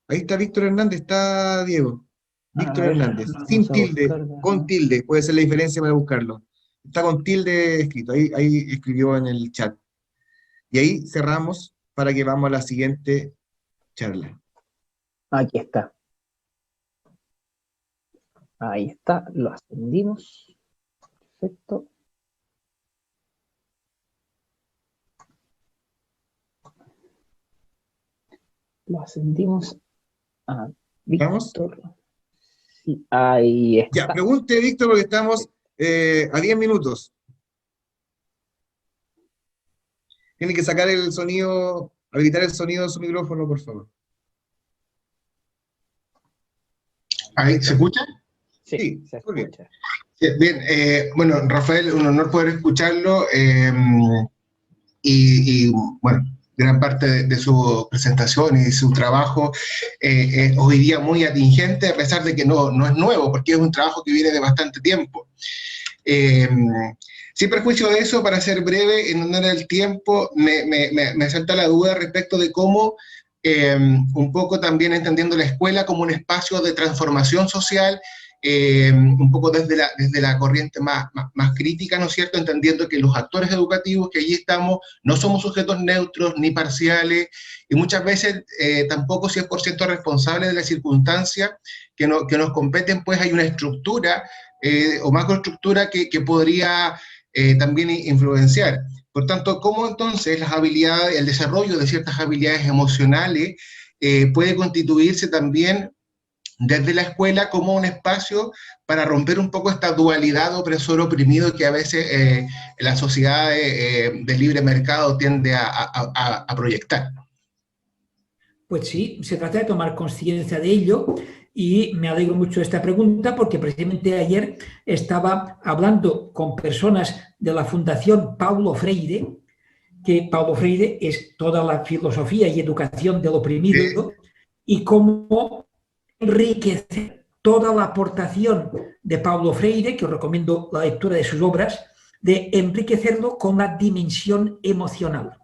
Ahí está Víctor Hernández, está Diego. Víctor Hernández, sin tilde, con tilde, puede ser la diferencia para buscarlo. Está con tilde escrito, ahí escribió en el chat. Y ahí cerramos para que vamos a la siguiente charla. Aquí está. Ahí está, lo ascendimos. Perfecto. Lo ascendimos a Víctor. ¿Vamos? Sí, ahí está. Ya, pregunte, Víctor, porque estamos a 10 minutos. Tiene que sacar el sonido, habilitar el sonido de su micrófono, por favor. ¿Ahí se escucha? Sí, se muy bien. escucha. Bien, bueno, Rafael, un honor poder escucharlo y bueno, gran parte de su presentación y de su trabajo hoy día muy atingente, a pesar de que no es nuevo, porque es un trabajo que viene de bastante tiempo. Sin perjuicio de eso, para ser breve, en honor al tiempo, me salta la duda respecto de cómo un poco también entendiendo la escuela como un espacio de transformación social, un poco desde la corriente más crítica, ¿no es cierto?, entendiendo que los actores educativos que allí estamos no somos sujetos neutros ni parciales, y muchas veces tampoco 100% responsables de las circunstancias que nos competen, pues hay una estructura o macroestructura que podría también influenciar. Por tanto, ¿cómo entonces las habilidades, el desarrollo de ciertas habilidades emocionales puede constituirse también desde la escuela como un espacio para romper un poco esta dualidad opresor-oprimido que a veces la sociedad de libre mercado tiende a proyectar? Pues sí, se trata de tomar conciencia de ello, y me alegro mucho de esta pregunta porque precisamente ayer estaba hablando con personas de la Fundación Paulo Freire, que Paulo Freire es toda la filosofía y educación del oprimido, y cómo enriquecer toda la aportación de Paulo Freire, que os recomiendo la lectura de sus obras, de enriquecerlo con la dimensión emocional.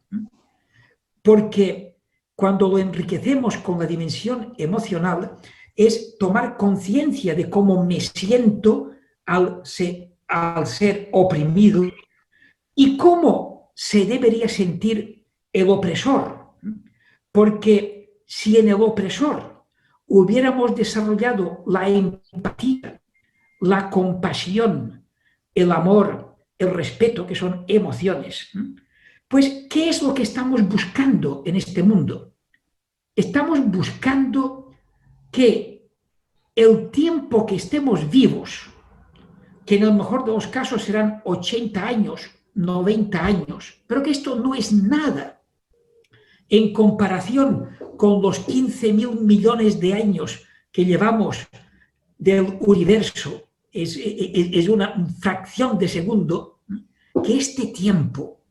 Porque cuando lo enriquecemos con la dimensión emocional, es tomar conciencia de cómo me siento al ser oprimido y cómo se debería sentir el opresor. Porque si en el opresor hubiéramos desarrollado la empatía, la compasión, el amor, el respeto, que son emociones, pues ¿qué es lo que estamos buscando en este mundo? Estamos buscando que el tiempo que estemos vivos, que en el mejor de los casos serán 80 años, 90 años, pero que esto no es nada en comparación con los 15.000 millones de años que llevamos del universo, es una fracción de segundo, que este tiempo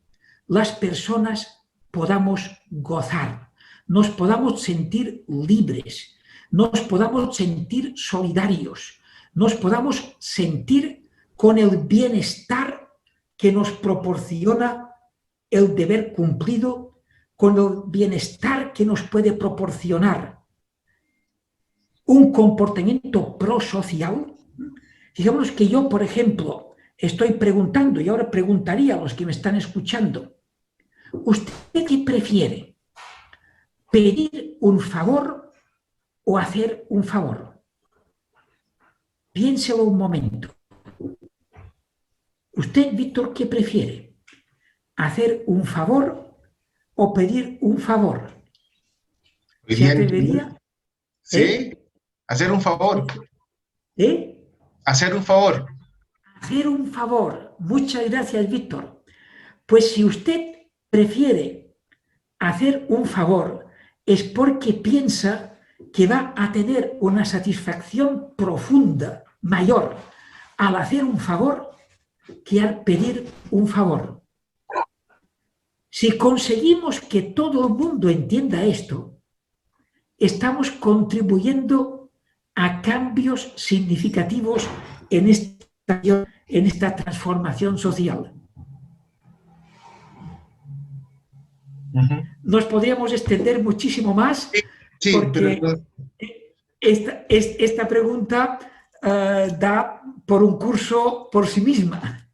las personas podamos gozar, nos podamos sentir libres, nos podamos sentir solidarios, nos podamos sentir con el bienestar que nos proporciona el deber cumplido, con el bienestar que nos puede proporcionar un comportamiento prosocial. Fijémonos que yo, por ejemplo, estoy preguntando, y ahora preguntaría a los que me están escuchando, ¿usted qué prefiere? ¿Pedir un favor o hacer un favor? Piénselo un momento. ¿Usted, Víctor, qué prefiere? ¿Hacer un favor o pedir un favor? ¿Se atrevería? Sí, hacer un favor. Hacer un favor. Hacer un favor. Muchas gracias, Víctor. Pues si usted prefiere hacer un favor, es porque piensa que va a tener una satisfacción profunda, mayor, al hacer un favor que al pedir un favor. Si conseguimos que todo el mundo entienda esto, estamos contribuyendo a cambios significativos en esta transformación social. Nos podríamos extender muchísimo más, sí, porque esta pregunta da por un curso por sí misma.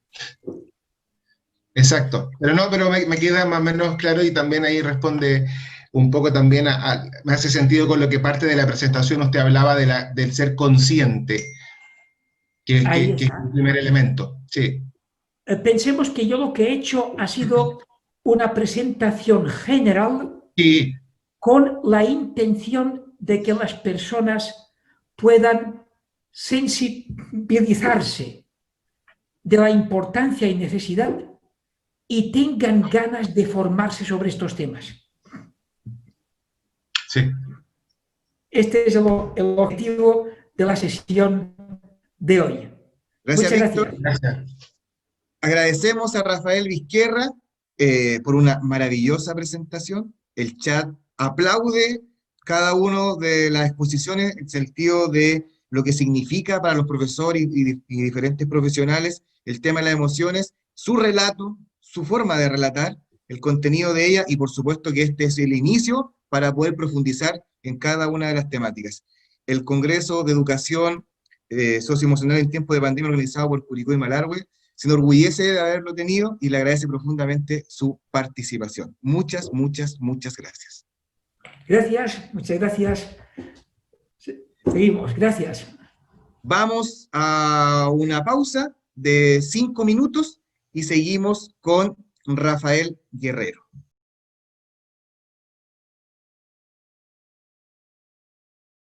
Exacto, pero me queda más o menos claro, y también ahí responde un poco también, me hace sentido con lo que parte de la presentación usted hablaba del ser consciente, que es el primer elemento. Sí. Pensemos que yo lo que he hecho ha sido una presentación general, sí, con la intención de que las personas puedan sensibilizarse de la importancia y necesidad y tengan ganas de formarse sobre estos temas. Sí. Este es el objetivo de la sesión de hoy. Gracias, Muchas Víctor. Gracias. Agradecemos a Rafael Vizquerra por una maravillosa presentación. El chat aplaude cada una de las exposiciones en el sentido de lo que significa para los profesores y diferentes profesionales el tema de las emociones, su relato, su forma de relatar, el contenido de ella, y por supuesto que este es el inicio para poder profundizar en cada una de las temáticas. El Congreso de Educación Socioemocional en tiempo de pandemia organizado por Curicó y Malargüe se enorgullece de haberlo tenido y le agradece profundamente su participación. Muchas, muchas, muchas gracias. Gracias, muchas gracias. Seguimos, gracias. Vamos a una pausa de 5 minutos y seguimos con Rafael Guerrero.